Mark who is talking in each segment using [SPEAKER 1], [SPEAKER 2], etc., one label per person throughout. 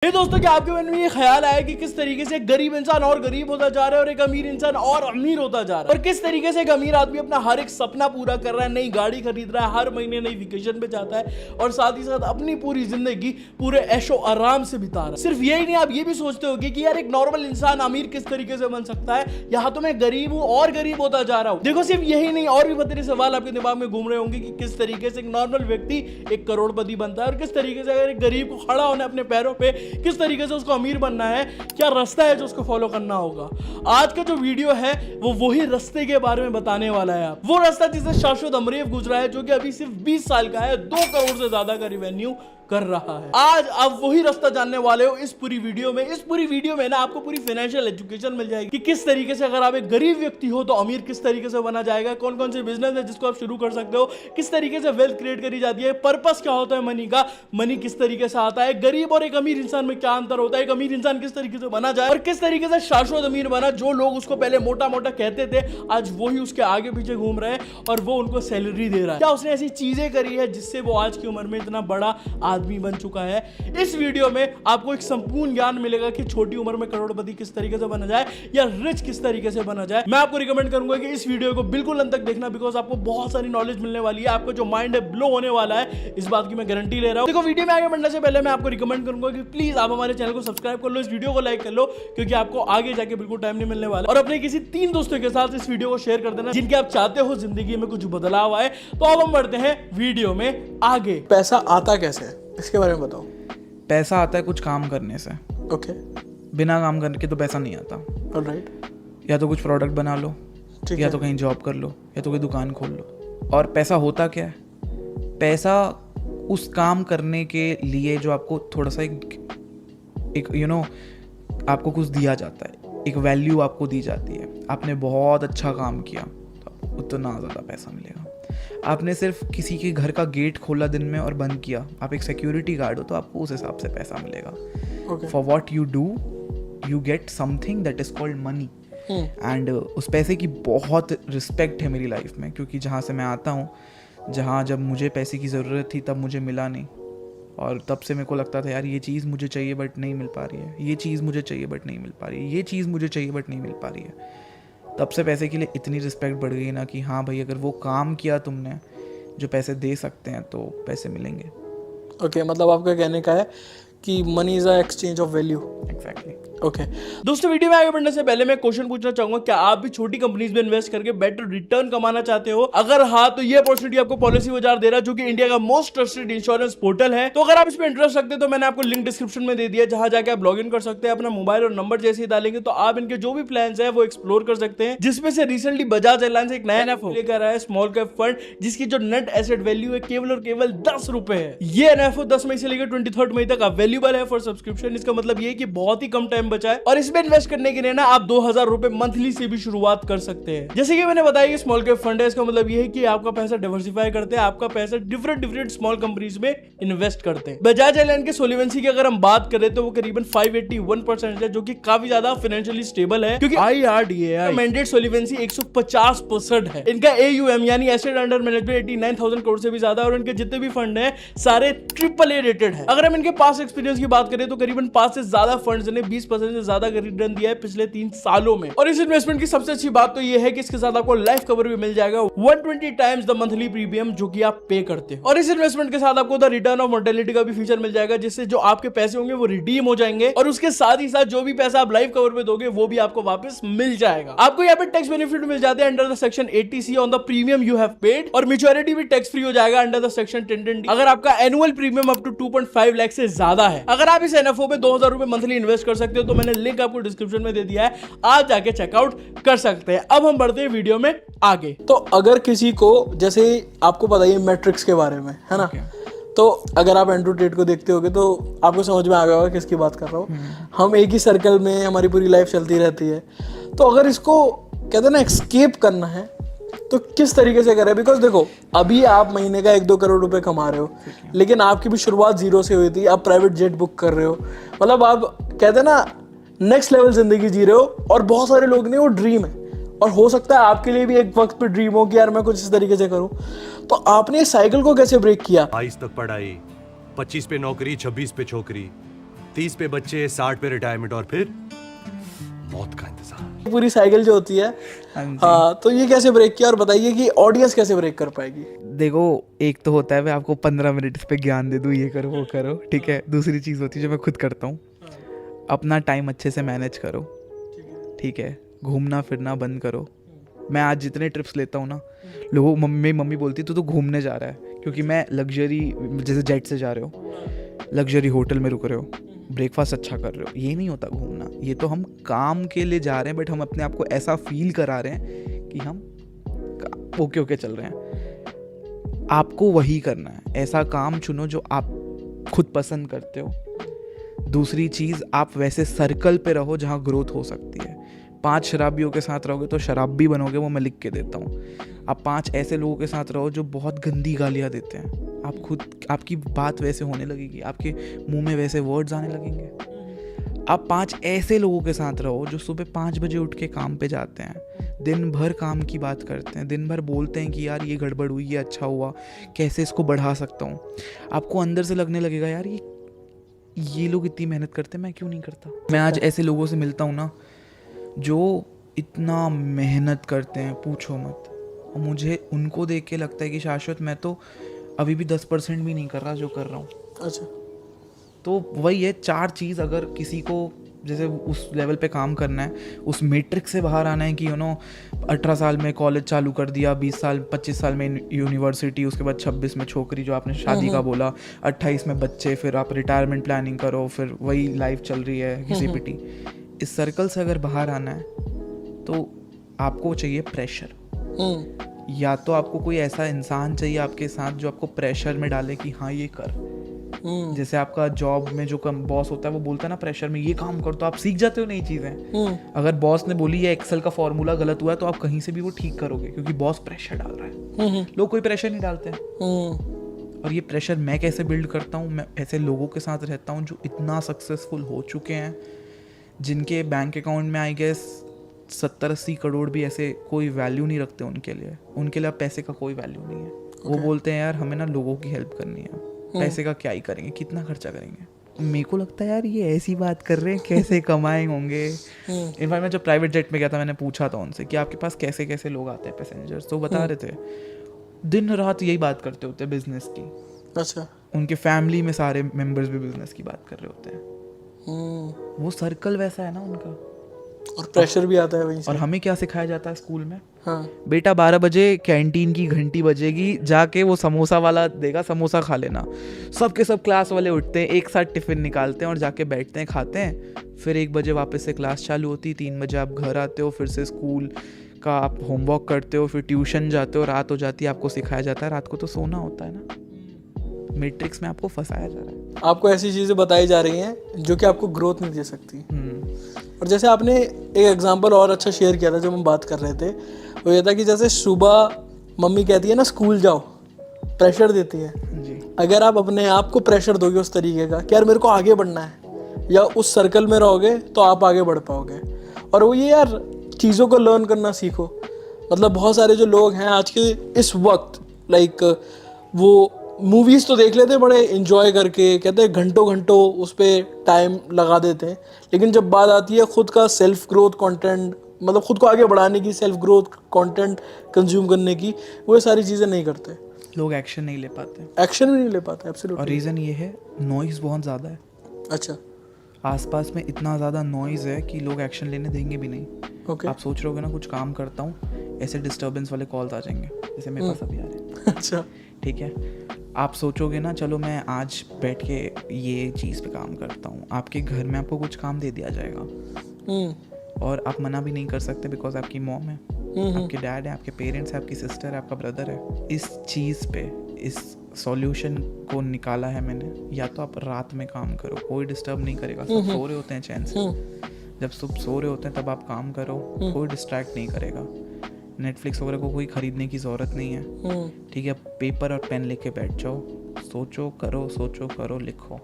[SPEAKER 1] ये दोस्तों क्या आपके मन में ये ख्याल आया कि किस तरीके से गरीब इंसान और गरीब होता जा रहा है और एक अमीर इंसान और अमीर होता जा रहा है, और किस तरीके से एक अमीर आदमी अपना हर एक सपना पूरा कर रहा है, नई गाड़ी खरीद रहा है, हर महीने नई वेकेशन पे जाता है और साथ ही साथ अपनी पूरी जिंदगी पूरे ऐशो आराम से बिता रहा है। सिर्फ यही नहीं, आप ये भी सोचते होगे कि यार एक नॉर्मल इंसान अमीर किस तरीके से बन सकता है, यहाँ तो मैं गरीब हूँ और गरीब होता जा रहा हूँ। देखो सिर्फ यही नहीं, और भी बतेरे सवाल आपके दिमाग में घूम रहे होंगे कि किस तरीके से एक नॉर्मल व्यक्ति एक करोड़पति बनता है और किस तरीके से अगर एक गरीब को खड़ा होना अपने पैरों पे, किस तरीके से उसको अमीर बनना है, क्या रास्ता है जो उसको फॉलो करना होगा। आज का जो वीडियो है वो वही रास्ते के बारे में बताने वाला है। आप वो रास्ता जिसे शाश्वत अमरेव गुजरा है, जो कि अभी सिर्फ 20 साल का है, 2 करोड़ से ज्यादा का रिवेन्यू कर रहा है। आज आप वही रास्ता जानने वाले हो इस पूरी वीडियो में। इस पूरी वीडियो में ना आपको पूरी फाइनेंशियल एजुकेशन मिल जाएगी कि किस तरीके से अगर आप एक गरीब व्यक्ति हो तो अमीर किस तरीके से बना जाएगा, कौन कौन से बिजनेस है जिसको आप शुरू कर सकते हो, किस तरीके से वेल्थ क्रिएट करी जाती है, पर्पस क्या होता है मनी का, मनी किस तरीके से आता है, गरीब और एक अमीर इंसान में क्या अंतर होता है, एक अमीर इंसान किस तरीके से बना जाए और किस तरीके से शाश्वत अमीर बना। जो लोग उसको पहले मोटा मोटा कहते थे आज वही उसके आगे पीछे घूम रहे हैं और वो उनको सैलरी दे रहा है। क्या उसने ऐसी चीजें करी है जिससे वो आज की उम्र में इतना बड़ा आदमी बन चुका है। इस वीडियो में आपको एक संपूर्ण ज्ञान मिलेगा कि छोटी उम्र में करोड़पति किस तरीके से बना जाए या रिच किस तरीके से बना जाए। मैं आपको रिकमेंड करूंगा कि इस वीडियो को बिल्कुल अंत तक देखना, बिकॉज आपको बहुत सारी नॉलेज मिलने वाली है। आपको जो माइंड है ब्लो होने वाला है, इस बात की मैं गारंटी ले रहा हूं। देखो वीडियो में आगे बढ़ने से पहले मैं आपको रिकमेंड करूंगा कि प्लीज आप हमारे चैनल को सब्सक्राइब कर लो, इस वीडियो को लाइक कर लो, क्योंकि आपको आगे जाके बिल्कुल टाइम नहीं मिलने वाला। और अपने किसी 3 दोस्तों के साथ इस वीडियो को शेयर कर देना जिनके आप चाहते हो जिंदगी में कुछ बदलाव आए। तो अब हम बढ़ते हैं वीडियो में आगे।
[SPEAKER 2] पैसा आता कैसे है इसके बारे में बताओ।
[SPEAKER 3] पैसा आता है कुछ काम करने से।
[SPEAKER 2] ओके,
[SPEAKER 3] बिना काम करके तो पैसा नहीं आता।
[SPEAKER 2] ऑलराइट,
[SPEAKER 3] या तो कुछ प्रोडक्ट बना लो,
[SPEAKER 2] ठीक
[SPEAKER 3] या
[SPEAKER 2] है।
[SPEAKER 3] तो कहीं जॉब कर लो, या तो कोई दुकान खोल लो। और पैसा होता क्या है? पैसा उस काम करने के लिए जो आपको थोड़ा सा एक आपको कुछ दिया जाता है, एक वैल्यू आपको दी जाती है। आपने बहुत अच्छा काम किया तो आपको उतना ज़्यादा पैसा मिलेगा। आपने सिर्फ किसी के घर का गेट खोला दिन में और बंद किया, आप एक सिक्योरिटी गार्ड हो, तो आपको उस हिसाब से पैसा मिलेगा। For what you do you get something that is called money. And उस पैसे की बहुत रिस्पेक्ट है मेरी लाइफ में, क्योंकि जहाँ से मैं आता हूँ, जहाँ जब मुझे पैसे की ज़रूरत थी तब मुझे मिला नहीं, और तब से मेरे को लगता था यार ये चीज़ मुझे चाहिए बट नहीं मिल पा रही है, ये चीज़ मुझे चाहिए बट नहीं मिल पा रही है, ये चीज़ मुझे चाहिए बट नहीं मिल पा रही है। तब से पैसे के लिए इतनी रिस्पेक्ट बढ़ गई ना कि हाँ भाई, अगर वो काम किया तुमने जो पैसे दे सकते हैं तो पैसे मिलेंगे।
[SPEAKER 2] ओके, मतलब आपका कहने का है कि money is a exchange of value.
[SPEAKER 3] Exactly.
[SPEAKER 2] Okay,
[SPEAKER 1] दोस्तों वीडियो में आगे बढ़ने से पहले मैं क्वेश्चन पूछना चाहूंगा, क्या आप भी छोटी कंपनीज में इन्वेस्ट करके बेटर रिटर्न कमाना चाहते हो? अगर हाँ, तो ये अपॉर्चुनिटी आपको पॉलिसी बाजार दे रहा है, जो कि इंडिया का मोस्ट ट्रस्टेड इंश्योरेंस पोर्टल है। तो अगर आप इसमें इंटरेस्ट रखते हैं तो मैंने आपको लिंक डिस्क्रिप्शन में दे दिया, जहां जाके आप लॉग इन कर सकते हैं। अपना मोबाइल और नंबर जैसे ही डालेंगे तो आप इनके जो भी प्लान है वो एक्सप्लोर कर सकते हैं, जिसमें से रिसेंटली बजाज एयरलाइंस एक नया एनएफओ लेकर आया है, स्मॉल कैप फंड, जिसकी जो नेट एसेट वैल्यू है केवल और केवल 10 रुपए है। ये एनएफओ 10 मई से लेकर 23 मई तक अवेलेबल है फॉर सब्सक्रिप्शन। इसका मतलब ये कि बहुत ही कम टाइम बचा है और इसमें इन्वेस्ट करने के लिए ना आप 2000 रुपए मंथली से भी शुरुआत कर सकते हैं। जैसे कि मैंने बताया कि स्मॉल कैप फंड है, इसका मतलब ये है कि आपका पैसा डाइवर्सिफाई करते हैं, आपका पैसा डिफरेंट स्मॉल कंपनीज में इन्वेस्ट करते हैं। बजाज एयरलाइन के सोल्वेंसी की अगर हम बात करें तो वो करीबन 581% है, जो कि काफी ज्यादा फाइनेंशियली स्टेबल है, क्योंकि IRDAI मैंडेट सोल्वेंसी 150% है। इनका AUM यानी एसेट अंडर मैनेजमेंट 89,000 करोड़ से भी ज्यादा, और इनके जितने भी फंड है सारे AAA रेटेड है। अगर हम इनके पास एक्सपीरियंस की बात करें तो करीबन 5 से ज्यादा फंड्स ने 20% से ज्यादा का रिटर्न दिया है पिछले 3 सालों में। और इस इन्वेस्टमेंट की सबसे अच्छी बात तो ये है कि इसके साथ आपको लाइफ कवर भी मिल जाएगा 120 टाइम्स द मंथली प्रीमियम जो कि आप पे करते हो। और इस इन्वेस्टमेंट के साथ आपको द रिटर्न ऑफ मोर्टेलिटी का भी फीचर मिल जाएगा, जिससे जो आपके पैसे होंगे वो रिडीम हो जाएंगे, और उसके साथ ही साथ जो भी पैसा आप लाइफ कवर पे दोगे वो भी आपको वापस मिल जाएगा। आपको यहाँ पे टैक्स बेनिफिट मिल जाते हैं under the section 80C on the premium you have paid, और मैच्योरिटी भी टैक्स फ्री हो जाएगा अंडर द सेक्शन 1010D अगर आपका annual premium up to 2.5 lakh से ज्यादा है। अगर आप इस एनएफओ पे 2000 रुपए मंथली इन्वेस्ट कर सकते हो तो मैंने लिंक आपको डिस्क्रिप्शन में दे दिया है, आप जाके चेकआउट कर सकते हैं। अब हम बढ़ते हैं वीडियो में आगे।
[SPEAKER 2] तो अगर किसी को, जैसे आपको पता ही मैट्रिक्स के बारे में है ना, तो अगर आप एंड्रू टेट को देखते होगे तो आपको समझ में आ गया होगा किसकी बात कर रहा हूँ। हम एक ही सर्कल में, हमारी पूरी लाइफ चलती रहती है। तो अगर इसको कहते हैं ना एस्केप करना है तो किस तरीके से करें? बिकॉज देखो, अभी आप महीने का 1-2 करोड़ रुपए कमा रहे हो, लेकिन आपकी भी शुरुआत 0 से हुई थी। आप प्राइवेट जेट बुक कर रहे हो, मतलब आप कहते हैं ना नेक्स्ट लेवल जिंदगी जी रहे हो। और बहुत सारे लोग ने वो ड्रीम है, और हो सकता है आपके लिए भी एक वक्त पे ड्रीम हो कि यार मैं कुछ इस तरीके से करूं। तो आपने इस साइकिल को कैसे ब्रेक किया?
[SPEAKER 4] 22 तक पढ़ाई, 25 पे नौकरी, 26 पे छोकरी, 30 पे बच्चे, 60 पे रिटायरमेंट और फिर मौत का इंतजार।
[SPEAKER 2] पूरी साइकिल जो होती है, हाँ, तो ये कैसे ब्रेक किया और बताइए कि ऑडियंस कैसे ब्रेक कर पाएगी?
[SPEAKER 3] देखो, एक तो होता है मैं आपको 15 मिनट इस पे ज्ञान दे दूँ, ये करो वो करो, ठीक है। दूसरी चीज़ होती है जो मैं खुद करता हूँ, अपना टाइम अच्छे से मैनेज करो, ठीक है। घूमना फिरना बंद करो। मैं आज जितने ट्रिप्स लेता हूँ ना, लोगों मम्मी बोलती तू तो घूमने जा रहा है, क्योंकि मैं लग्जरी, जैसे जेट से जा रहे हो, लग्जरी होटल में रुक रहे हो, ब्रेकफास्ट अच्छा कर रहे हो, ये नहीं होता घूमना। ये तो हम काम के लिए जा रहे हैं, बट हम अपने आप को ऐसा फील करा रहे हैं कि हम ओके चल रहे हैं। आपको वही करना है, ऐसा काम चुनो जो आप खुद पसंद करते हो। दूसरी चीज़, आप वैसे सर्कल पे रहो जहाँ ग्रोथ हो सकती है। 5 शराबियों के साथ रहोगे तो शराब भी बनोगे, वो मैं लिख के देता हूँ। आप 5 ऐसे लोगों के साथ रहो जो बहुत गंदी गालियाँ देते हैं, आपकी बात वैसे होने लगेगी, आपके मुंह में वैसे वर्ड्स आने लगेंगे। आप 5 ऐसे लोगों के साथ रहो जो सुबह 5 बजे उठ के काम पे जाते हैं, दिन भर काम की बात करते हैं, दिन भर बोलते हैं कि यार ये गड़बड़ हुई, ये अच्छा हुआ, कैसे इसको बढ़ा सकता हूँ। आपको अंदर से लगने लगेगा यार ये लोग इतनी मेहनत करते हैं, मैं क्यों नहीं करता। मैं आज ऐसे लोगों से मिलता हूँ ना जो इतना मेहनत करते हैं, पूछो मत। और मुझे उनको देख के लगता है कि शाश्वत, मैं तो अभी भी 10% भी नहीं कर रहा जो कर रहा हूँ।
[SPEAKER 2] अच्छा,
[SPEAKER 3] तो वही है, 4 चीज़ अगर किसी को जैसे उस लेवल पे काम करना है, उस मैट्रिक्स से बाहर आना है कि 18 साल में कॉलेज चालू कर दिया, 20 साल 25 साल में यूनिवर्सिटी, उसके बाद 26 में छोकरी जो आपने शादी का बोला, 28 में बच्चे, फिर आप रिटायरमेंट प्लानिंग करो, फिर वही लाइफ चल रही है घिसी पिटी। इस सर्कल से अगर बाहर आना है तो आपको चाहिए प्रेशर। या तो आपको कोई ऐसा इंसान चाहिए आपके साथ जो आपको प्रेशर में डाले कि हाँ ये कर। जैसे आपका जॉब में जो बॉस होता है वो बोलता है ना प्रेशर में ये काम कर, तो आप सीख जाते हो नई चीज़ें। अगर बॉस ने बोली ये एक्सेल का फॉर्मूला गलत हुआ है तो आप कहीं से भी वो ठीक करोगे, क्योंकि बॉस प्रेशर डाल रहा है। लोग कोई प्रेशर नहीं डालते हैं। और ये प्रेशर मैं कैसे बिल्ड करता हूँ, मैं ऐसे लोगों के साथ रहता हूँ जो इतना सक्सेसफुल हो चुके हैं, जिनके बैंक अकाउंट में आई गेस 70-80 करोड़ भी ऐसे कोई वैल्यू नहीं रखते उनके लिए अब पैसे का कोई वैल्यू नहीं है। वो बोलते हैं यार हमें ना लोगों की हेल्प करनी है, पैसे का क्या ही करेंगे, कितना खर्चा करेंगे। मेरे को लगता है यार ये ऐसी बात कर रहे हैं, कैसे कमाए होंगे। इनफैक्ट मैं जब प्राइवेट जेट में गया था, मैंने पूछा था उनसे कि आपके पास कैसे कैसे लोग आते हैं पैसेंजर्स, तो बता रहे थे दिन रात यही बात करते होते हैं बिजनेस की।
[SPEAKER 2] अच्छा,
[SPEAKER 3] उनके फैमिली में सारे मेंबर्स भी बिजनेस की बात कर रहे होते हैं। वो सर्कल वैसा है ना उनका,
[SPEAKER 2] और प्रेशर भी आता है वहीं से।
[SPEAKER 3] और हमें क्या सिखाया जाता है स्कूल में,
[SPEAKER 2] हाँ,
[SPEAKER 3] बेटा 12 बजे कैंटीन की घंटी बजेगी, जाके वो समोसा वाला देगा, समोसा खा लेना। सबके सब क्लास वाले उठते हैं, एक साथ टिफिन निकालते हैं और जाके बैठते हैं, खाते हैं। फिर 1 बजे वापस से क्लास चालू होती, 3 बजे आप घर आते हो, फिर से स्कूल का आप होमवर्क करते हो, फिर ट्यूशन जाते हो, रात हो जाती है, आपको सिखाया जाता है रात को तो सोना होता है ना। मैट्रिक्स में आपको फंसाया जा रहा है।
[SPEAKER 2] आपको ऐसी चीज़ें बताई जा रही हैं जो कि आपको ग्रोथ नहीं दे सकती। और जैसे आपने एक एग्जांपल और अच्छा शेयर किया था जब हम बात कर रहे थे, वो ये था कि जैसे सुबह मम्मी कहती है ना स्कूल जाओ, प्रेशर देती है
[SPEAKER 3] जी।
[SPEAKER 2] अगर आप अपने आप को प्रेशर दोगे उस तरीके का कि यार मेरे को आगे बढ़ना है, या उस सर्कल में रहोगे तो आप आगे बढ़ पाओगे। और वो ये यार चीज़ों को लर्न करना सीखो। मतलब बहुत सारे जो लोग हैं आज के इस वक्त, लाइक वो मूवीज़ तो देख लेते हैं बड़े इंजॉय करके, कहते हैं घंटों घंटों उस पर टाइम लगा देते हैं, लेकिन जब बात आती है खुद का सेल्फ ग्रोथ कंटेंट, मतलब खुद को आगे बढ़ाने की, सेल्फ ग्रोथ कंटेंट कंज्यूम करने की, वो सारी चीज़ें नहीं करते।
[SPEAKER 3] लोग एक्शन नहीं ले पाते,
[SPEAKER 2] एक्शन भी नहीं ले पाते। एब्सोल्युटली।
[SPEAKER 3] और रीज़न ये है नॉइज़ बहुत ज़्यादा है।
[SPEAKER 2] अच्छा,
[SPEAKER 3] आसपास में इतना ज़्यादा नॉइज़ है कि लोग एक्शन लेने देंगे भी नहीं।
[SPEAKER 2] ओके।
[SPEAKER 3] आप सोच रहे होगे ना कुछ काम करता हूँ, ऐसे डिस्टर्बेंस वाले कॉल्स आ जाएंगे जैसे मेरे पास अभी आ रहे हैं।
[SPEAKER 2] अच्छा,
[SPEAKER 3] ठीक है, आप सोचोगे ना चलो मैं आज बैठ के ये चीज़ पे काम करता हूँ, आपके घर में आपको कुछ काम दे दिया जाएगा और आप मना भी नहीं कर सकते बिकॉज आपकी मॉम है, आपके डैड है, आपके पेरेंट्स है, आपकी सिस्टर है, आपका ब्रदर है। इस चीज़ पे, इस सॉल्यूशन को निकाला है मैंने, या तो आप रात में काम करो, कोई डिस्टर्ब नहीं करेगा, सब सो रहे होते हैं चैन से। जब सब सो रहे होते हैं तब आप काम करो, कोई डिस्ट्रैक्ट नहीं करेगा। नेटफ्लिक्स वगैरह को कोई ख़रीदने की ज़रूरत नहीं है। ठीक है, पेपर और पेन लेके बैठ जाओ, सोचो करो, लिखो।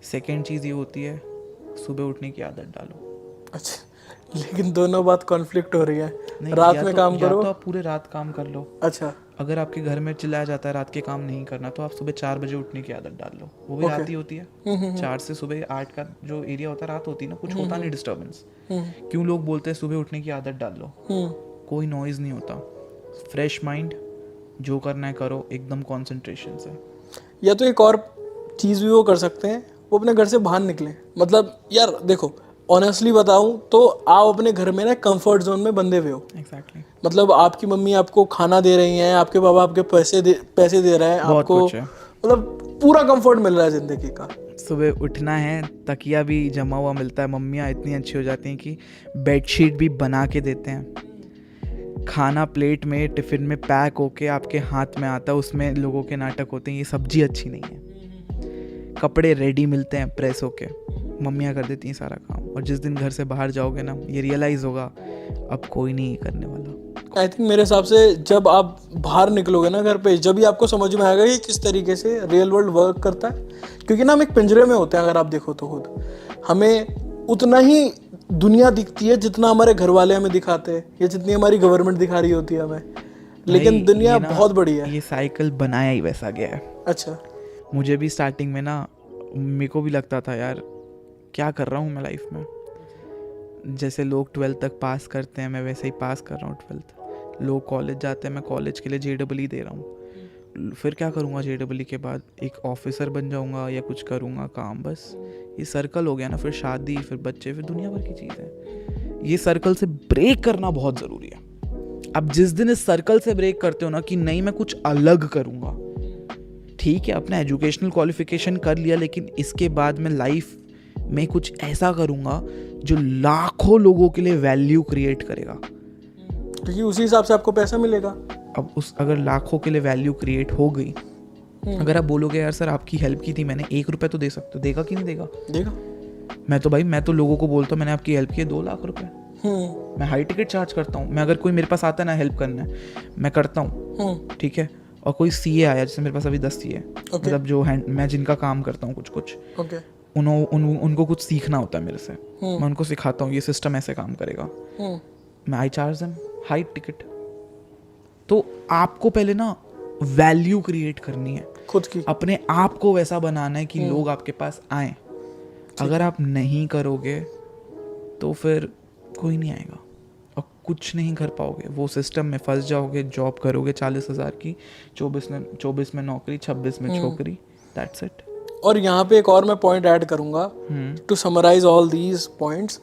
[SPEAKER 3] सेकेंड चीज़ ये होती है सुबह उठने की आदत डालो।
[SPEAKER 2] अच्छा, लेकिन दोनों बात कॉन्फ्लिक्ट हो रही है,
[SPEAKER 3] नहीं,
[SPEAKER 2] रात
[SPEAKER 3] या
[SPEAKER 2] में
[SPEAKER 3] तो,
[SPEAKER 2] काम
[SPEAKER 3] या
[SPEAKER 2] करो।
[SPEAKER 3] तो आप पूरे रात काम कर लो।
[SPEAKER 2] अच्छा,
[SPEAKER 3] अगर आपके घर में चिल्लाया जाता है रात के काम नहीं करना, तो आप सुबह 4 बजे उठने की आदत डाल लो। वो भी रात ही होती है, 4 से सुबह 8 का जो एरिया होता है रात होती है ना, कुछ होता नहीं डिस्टर्बेंस। क्यों लोग बोलते हैं सुबह उठने की आदत डाल लो? कोई नॉइज नहीं होता, फ्रेश माइंड, जो करना है करो, एकदम कॉन्सेंट्रेशन से।
[SPEAKER 2] या तो एक और चीज़ भी वो कर सकते हैं, वो अपने घर से बाहर निकले। मतलब यार देखो, ऑनेस्टली बताऊं तो आप अपने घर में ना कंफर्ट जोन में बंधे हुए हो।
[SPEAKER 3] एग्जैक्टली,
[SPEAKER 2] मतलब आपकी मम्मी आपको खाना दे रही हैं, आपके बाबा आपके पैसे दे रहे हैं,
[SPEAKER 3] बहुत
[SPEAKER 2] आपको
[SPEAKER 3] कुछ है।
[SPEAKER 2] मतलब पूरा कंफर्ट मिल रहा है जिंदगी का।
[SPEAKER 3] सुबह उठना है, तकिया भी जमा हुआ मिलता है, मम्मियाँ इतनी अच्छी हो जाती हैं कि बेडशीट भी बना के देते हैं, खाना प्लेट में टिफ़िन में पैक होके आपके हाथ में आता है, उसमें लोगों के नाटक होते हैं ये सब्जी अच्छी नहीं है, कपड़े रेडी मिलते हैं प्रेस होके, मम्मियाँ कर देती हैं सारा काम। और जिस दिन घर से बाहर जाओगे ना, ये रियलाइज़ होगा अब कोई नहीं करने वाला।
[SPEAKER 2] आई थिंक मेरे हिसाब से जब आप बाहर निकलोगे ना घर पे, जब भी आपको समझ में आएगा कि किस तरीके से रियल वर्ल्ड वर्क करता है। क्योंकि ना हम एक पिंजरे में होते हैं, अगर आप देखो तो खुद हमें उतना ही दुनिया दिखती है जितना हमारे घर वाले हमें दिखाते हैं, या जितनी हमारी गवर्नमेंट दिखा रही होती है हमें। लेकिन
[SPEAKER 3] भाई,
[SPEAKER 2] दुनिया
[SPEAKER 3] ये ना,
[SPEAKER 2] बहुत बड़ी है।
[SPEAKER 3] ये साइकिल बनाया ही वैसा गया है।
[SPEAKER 2] अच्छा,
[SPEAKER 3] मुझे भी स्टार्टिंग में ना, मेरे को भी लगता था यार क्या कर रहा हूँ मैं लाइफ में। जैसे लोग 12th तक पास करते हैं, मैं वैसे ही पास कर रहा हूँ 12th। लोग कॉलेज जाते हैं, मैं कॉलेज के लिए JEE दे रहा हूँ। फिर क्या करूँगा JEE के बाद? एक ऑफिसर बन जाऊँगा या कुछ करूँगा काम, बस ये सर्कल हो गया ना। फिर शादी, फिर बच्चे, फिर दुनिया भर की चीज़ें। ये सर्कल से ब्रेक करना बहुत ज़रूरी है। अब जिस दिन इस सर्कल से ब्रेक करते हो ना कि नहीं मैं कुछ अलग करूँगा, ठीक है अपना एजुकेशनल क्वालिफिकेशन कर लिया, लेकिन इसके बाद मैं लाइफ में कुछ ऐसा करूँगा जो लाखों लोगों के लिए वैल्यू क्रिएट करेगा।
[SPEAKER 2] क्योंकि उसी हिसाब से आपको पैसा मिलेगा।
[SPEAKER 3] अब अगर लाखों के लिए वैल्यू क्रिएट हो गई, अगर आप बोलोगे यार सर आपकी हेल्प की थी मैंने, 1 रुपये तो दे सकते हो, देगा कि नहीं देगा?
[SPEAKER 2] देगा।
[SPEAKER 3] मैं तो लोगों को बोलता हूँ मैंने आपकी हेल्प की है 2 लाख रुपए। मैं हाई टिकट चार्ज करता हूँ। मैं अगर कोई मेरे पास आता है ना हेल्प करना है, मैं करता हूँ, ठीक है। और कोई CA आया, जैसे मेरे पास अभी 10 CA, मतलब जो मैं जिनका काम करता हूँ कुछ उनको कुछ सीखना होता है मेरे से, मैं उनको सिखाता हूँ ये सिस्टम ऐसे काम करेगा, मैं आई चार्ज देम हाई टिकट। तो आपको पहले ना वैल्यू क्रिएट करनी है
[SPEAKER 2] खुद की,
[SPEAKER 3] अपने आप को वैसा बनाना है कि लोग आपके पास आए। अगर आप नहीं करोगे तो फिर कोई नहीं आएगा और कुछ नहीं कर पाओगे, वो सिस्टम में फंस जाओगे। जॉब करोगे 40,000 की, 24 में नौकरी, 26 में छोकरी, दैट्स इट।
[SPEAKER 2] और यहाँ पे एक और मैं पॉइंट ऐड करूँगा to summarize all these points,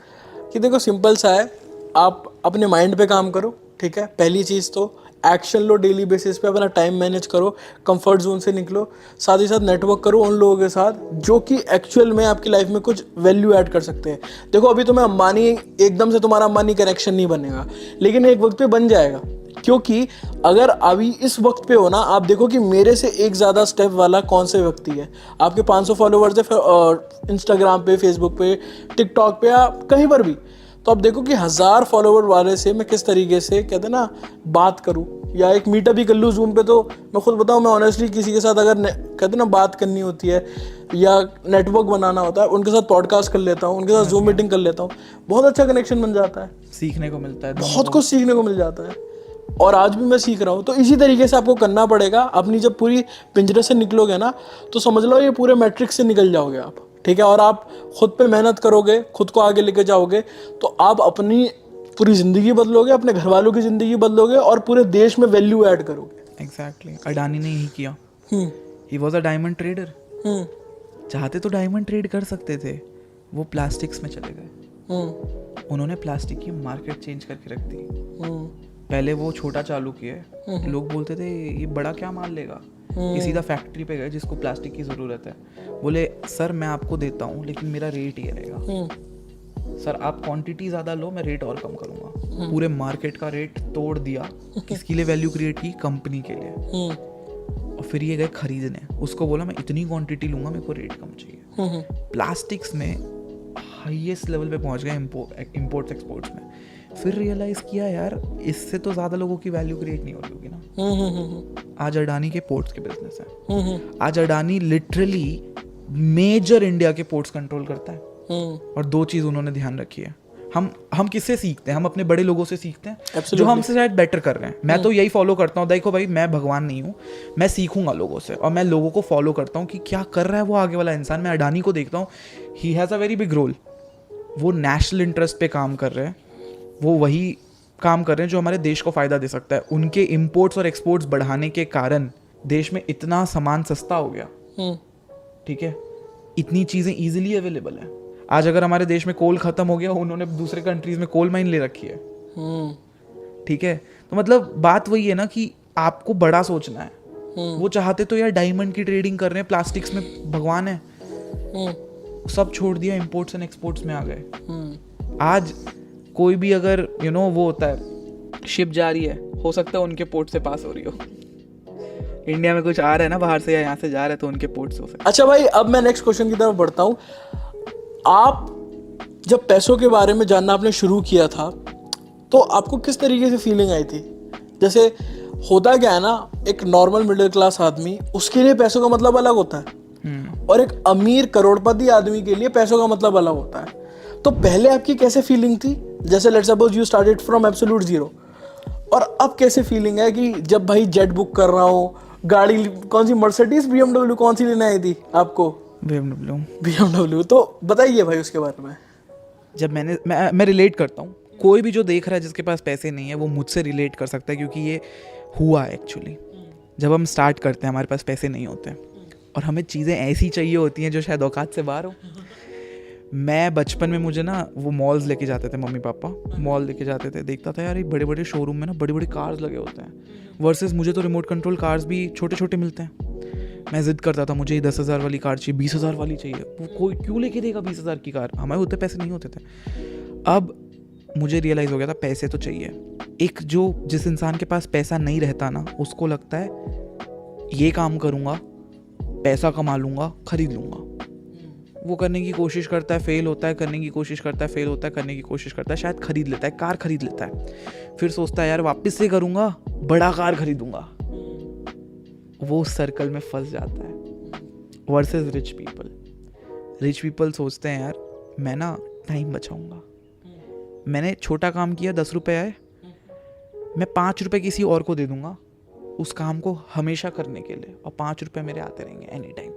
[SPEAKER 2] कि देखो सिंपल सा है, आप अपने माइंड पे काम करो, ठीक है। पहली चीज़ तो एक्शन लो, डेली बेसिस पे अपना टाइम मैनेज करो, कंफर्ट जोन से निकलो, साथ ही साथ नेटवर्क करो उन लोगों के साथ जो कि एक्चुअल में आपकी लाइफ में कुछ वैल्यू ऐड कर सकते हैं। देखो अभी तुम्हें अंबानी, एकदम से तुम्हारा अंबानी कनेक्शन नहीं बनेगा, लेकिन एक वक्त पे बन जाएगा। क्योंकि अगर अभी इस वक्त पे हो ना, आप देखो कि मेरे से एक ज़्यादा स्टेप वाला कौन से व्यक्ति है। आपके 500 फॉलोवर्स है इंस्टाग्राम पे, फेसबुक पे, टिकटॉक पे, या कहीं पर भी, तो आप देखो कि 1000 फॉलोवर वाले से मैं किस तरीके से कहते ना बात करूं, या एक मीटअप भी कर लूँ जूम पे। तो मैं खुद बताऊं, मैं ऑनेस्टली किसी के साथ अगर कहते ना बात करनी होती है या नेटवर्क बनाना होता है, उनके साथ पॉडकास्ट कर लेता हूँ, उनके साथ जूम मीटिंग कर लेता हूँ, बहुत अच्छा कनेक्शन बन जाता है,
[SPEAKER 3] सीखने को मिलता है,
[SPEAKER 2] बहुत कुछ सीखने को मिल जाता है। और आज भी मैं सीख रहा हूँ। तो इसी तरीके से आपको करना पड़ेगा। अपनी जब पूरी पिंजरे से निकलोगे ना, तो समझ लो ये पूरे मैट्रिक्स से निकल जाओगे आप, ठीक है। और आप खुद पे मेहनत करोगे, खुद को आगे लेके जाओगे, तो आप अपनी पूरी ज़िंदगी बदलोगे, अपने घर वालों की ज़िंदगी बदलोगे और पूरे देश में वैल्यू ऐड करोगे।
[SPEAKER 3] एग्जैक्टली। अडानी ने यही किया। He was a diamond trader. चाहते तो डायमंड ट्रेड कर सकते थे, वो प्लास्टिक्स में चले गए। उन्होंने प्लास्टिक की मार्केट चेंज करके रख दी। पहले वो छोटा चालू किए, लोग बोलते थे ये बड़ा क्या माल लेगा, ये सीधा फैक्ट्री पे गए जिसको प्लास्टिक की ज़रूरत है, बोले सर मैं आपको देता हूँ लेकिन मेरा रेट ये रहेगा, सर आप क्वांटिटी ज़्यादा लो, मैं रेट और कम करूँगा। पूरे मार्केट का रेट तोड़ दिया। किसके लिए वैल्यू क्रिएट की? कंपनी के लिए। और फिर ये गए खरीदने, उसको बोला मैं इतनी क्वांटिटी लूँगा, मेरे को रेट कम चाहिए। प्लास्टिक्स में हाईएस्ट लेवल पे पहुँच गए, इम्पोर्ट्स एक्सपोर्ट्स में। फिर रियलाइज़ किया यार इससे तो ज़्यादा लोगों की वैल्यू क्रिएट नहीं हो रही होगी ना। आज अडानी के पोर्ट्स के बिजनेस है। आज अडानी लिटरली मेजर इंडिया के पोर्ट्स कंट्रोल करता है। और 2 चीज़ उन्होंने ध्यान रखी है, हम किससे सीखते हैं? हम अपने बड़े लोगों से सीखते हैं जो
[SPEAKER 2] Absolutely.
[SPEAKER 3] हमसे शायद बेटर कर रहे हैं. मैं तो यही फॉलो करता हूँ. देखो भाई, मैं भगवान नहीं हूँ, मैं सीखूंगा लोगों से और मैं लोगों को फॉलो करता हूँ कि क्या कर रहा है वो आगे वाला इंसान. मैं अडानी को देखता हूँ, he has a very big role. वो नेशनल इंटरेस्ट पे काम कर रहे हैं, वो वही काम कर रहे हैं जो हमारे देश को फ़ायदा दे सकता है. उनके इम्पोर्ट्स और एक्सपोर्ट्स बढ़ाने के कारण देश में इतना सामान सस्ता हो गया. ठीक है, इतनी चीज़ें ईजिली अवेलेबल हैं. आज अगर हमारे देश में कोल ख़त्म हो गया, उन्होंने दूसरे कंट्रीज़ में कोल माइन ले रखी है. ठीक है, तो मतलब बात वही है ना कि आपको बड़ा सोचना है. वो चाहते तो यार डायमंड की ट्रेडिंग कर रहे हैं, प्लास्टिक्स में भगवान है, सब छोड़ दिया, इंपोर्ट्स एंड एक्सपोर्ट्स में आ गए. आज कोई भी अगर वो होता है, शिप जा रही है, हो सकता है उनके पोर्ट से पास हो रही हो. इंडिया में कुछ आ रहा है ना बाहर से या यहाँ से जा रहा है, तो उनके पोर्ट से हो सकता है.
[SPEAKER 2] अच्छा भाई, अब मैं नेक्स्ट क्वेश्चन की तरफ बढ़ता हूँ. आप जब पैसों के बारे में जानना आपने शुरू किया था, तो आपको किस तरीके से फीलिंग आई थी? जैसे होता क्या है ना, एक नॉर्मल मिडिल क्लास आदमी, उसके लिए पैसों का मतलब अलग होता है, और एक अमीर करोड़पति आदमी के लिए पैसों का मतलब अलग होता है. तो पहले आपकी कैसे फीलिंग थी? जैसे let's suppose you started from absolute zero, और अब कैसे फीलिंग है कि जब भाई जेट बुक कर रहा हूँ, गाड़ी कौन सी, मर्सिडीज, BMW कौन सी लेने आई थी आपको? BMW. तो बताइए भाई उसके बारे में.
[SPEAKER 3] जब मैं रिलेट करता हूँ, कोई भी जो देख रहा है जिसके पास पैसे नहीं है, वो मुझसे रिलेट कर सकता है, क्योंकि ये हुआ है एक्चुअली. जब हम स्टार्ट करते हैं, हमारे पास पैसे नहीं होते और हमें चीज़ें ऐसी चाहिए होती हैं जो शायद औकात से बाहर हो. मैं बचपन में, मुझे ना वो मॉल्स लेके जाते थे, मम्मी पापा मॉल लेके जाते थे, देखता था यार ये बड़े बड़े शोरूम में ना बड़े बड़े कार्स लगे होते हैं, वर्सेस मुझे तो रिमोट कंट्रोल कार्स भी छोटे छोटे मिलते हैं. मैं ज़िद करता था, मुझे 10,000 वाली कार चाहिए, 20,000 वाली चाहिए. वो कोई क्यों लेके देगा 20,000 की कार? हमारे उतने पैसे नहीं होते थे. अब मुझे रियलाइज़ हो गया था पैसे तो चाहिए. एक जिस इंसान के पास पैसा नहीं रहता ना, उसको लगता है ये काम करूँगा, पैसा कमा लूँगा, खरीद लूँगा. वो करने की कोशिश करता है, फेल होता है, करने की कोशिश करता है, फेल होता है, करने की कोशिश करता है, शायद खरीद लेता है, कार खरीद लेता है, फिर सोचता है यार वापस से करूँगा, बड़ा कार खरीदूँगा. वो सर्कल में फंस जाता है. वर्सेस रिच पीपल सोचते हैं यार मैं ना टाइम बचाऊँगा, मैंने छोटा काम किया, 10 रुपये आए, मैं 5 रुपये किसी और को दे दूँगा उस काम को हमेशा करने के लिए, और 5 रुपये मेरे आते रहेंगे एनी टाइम.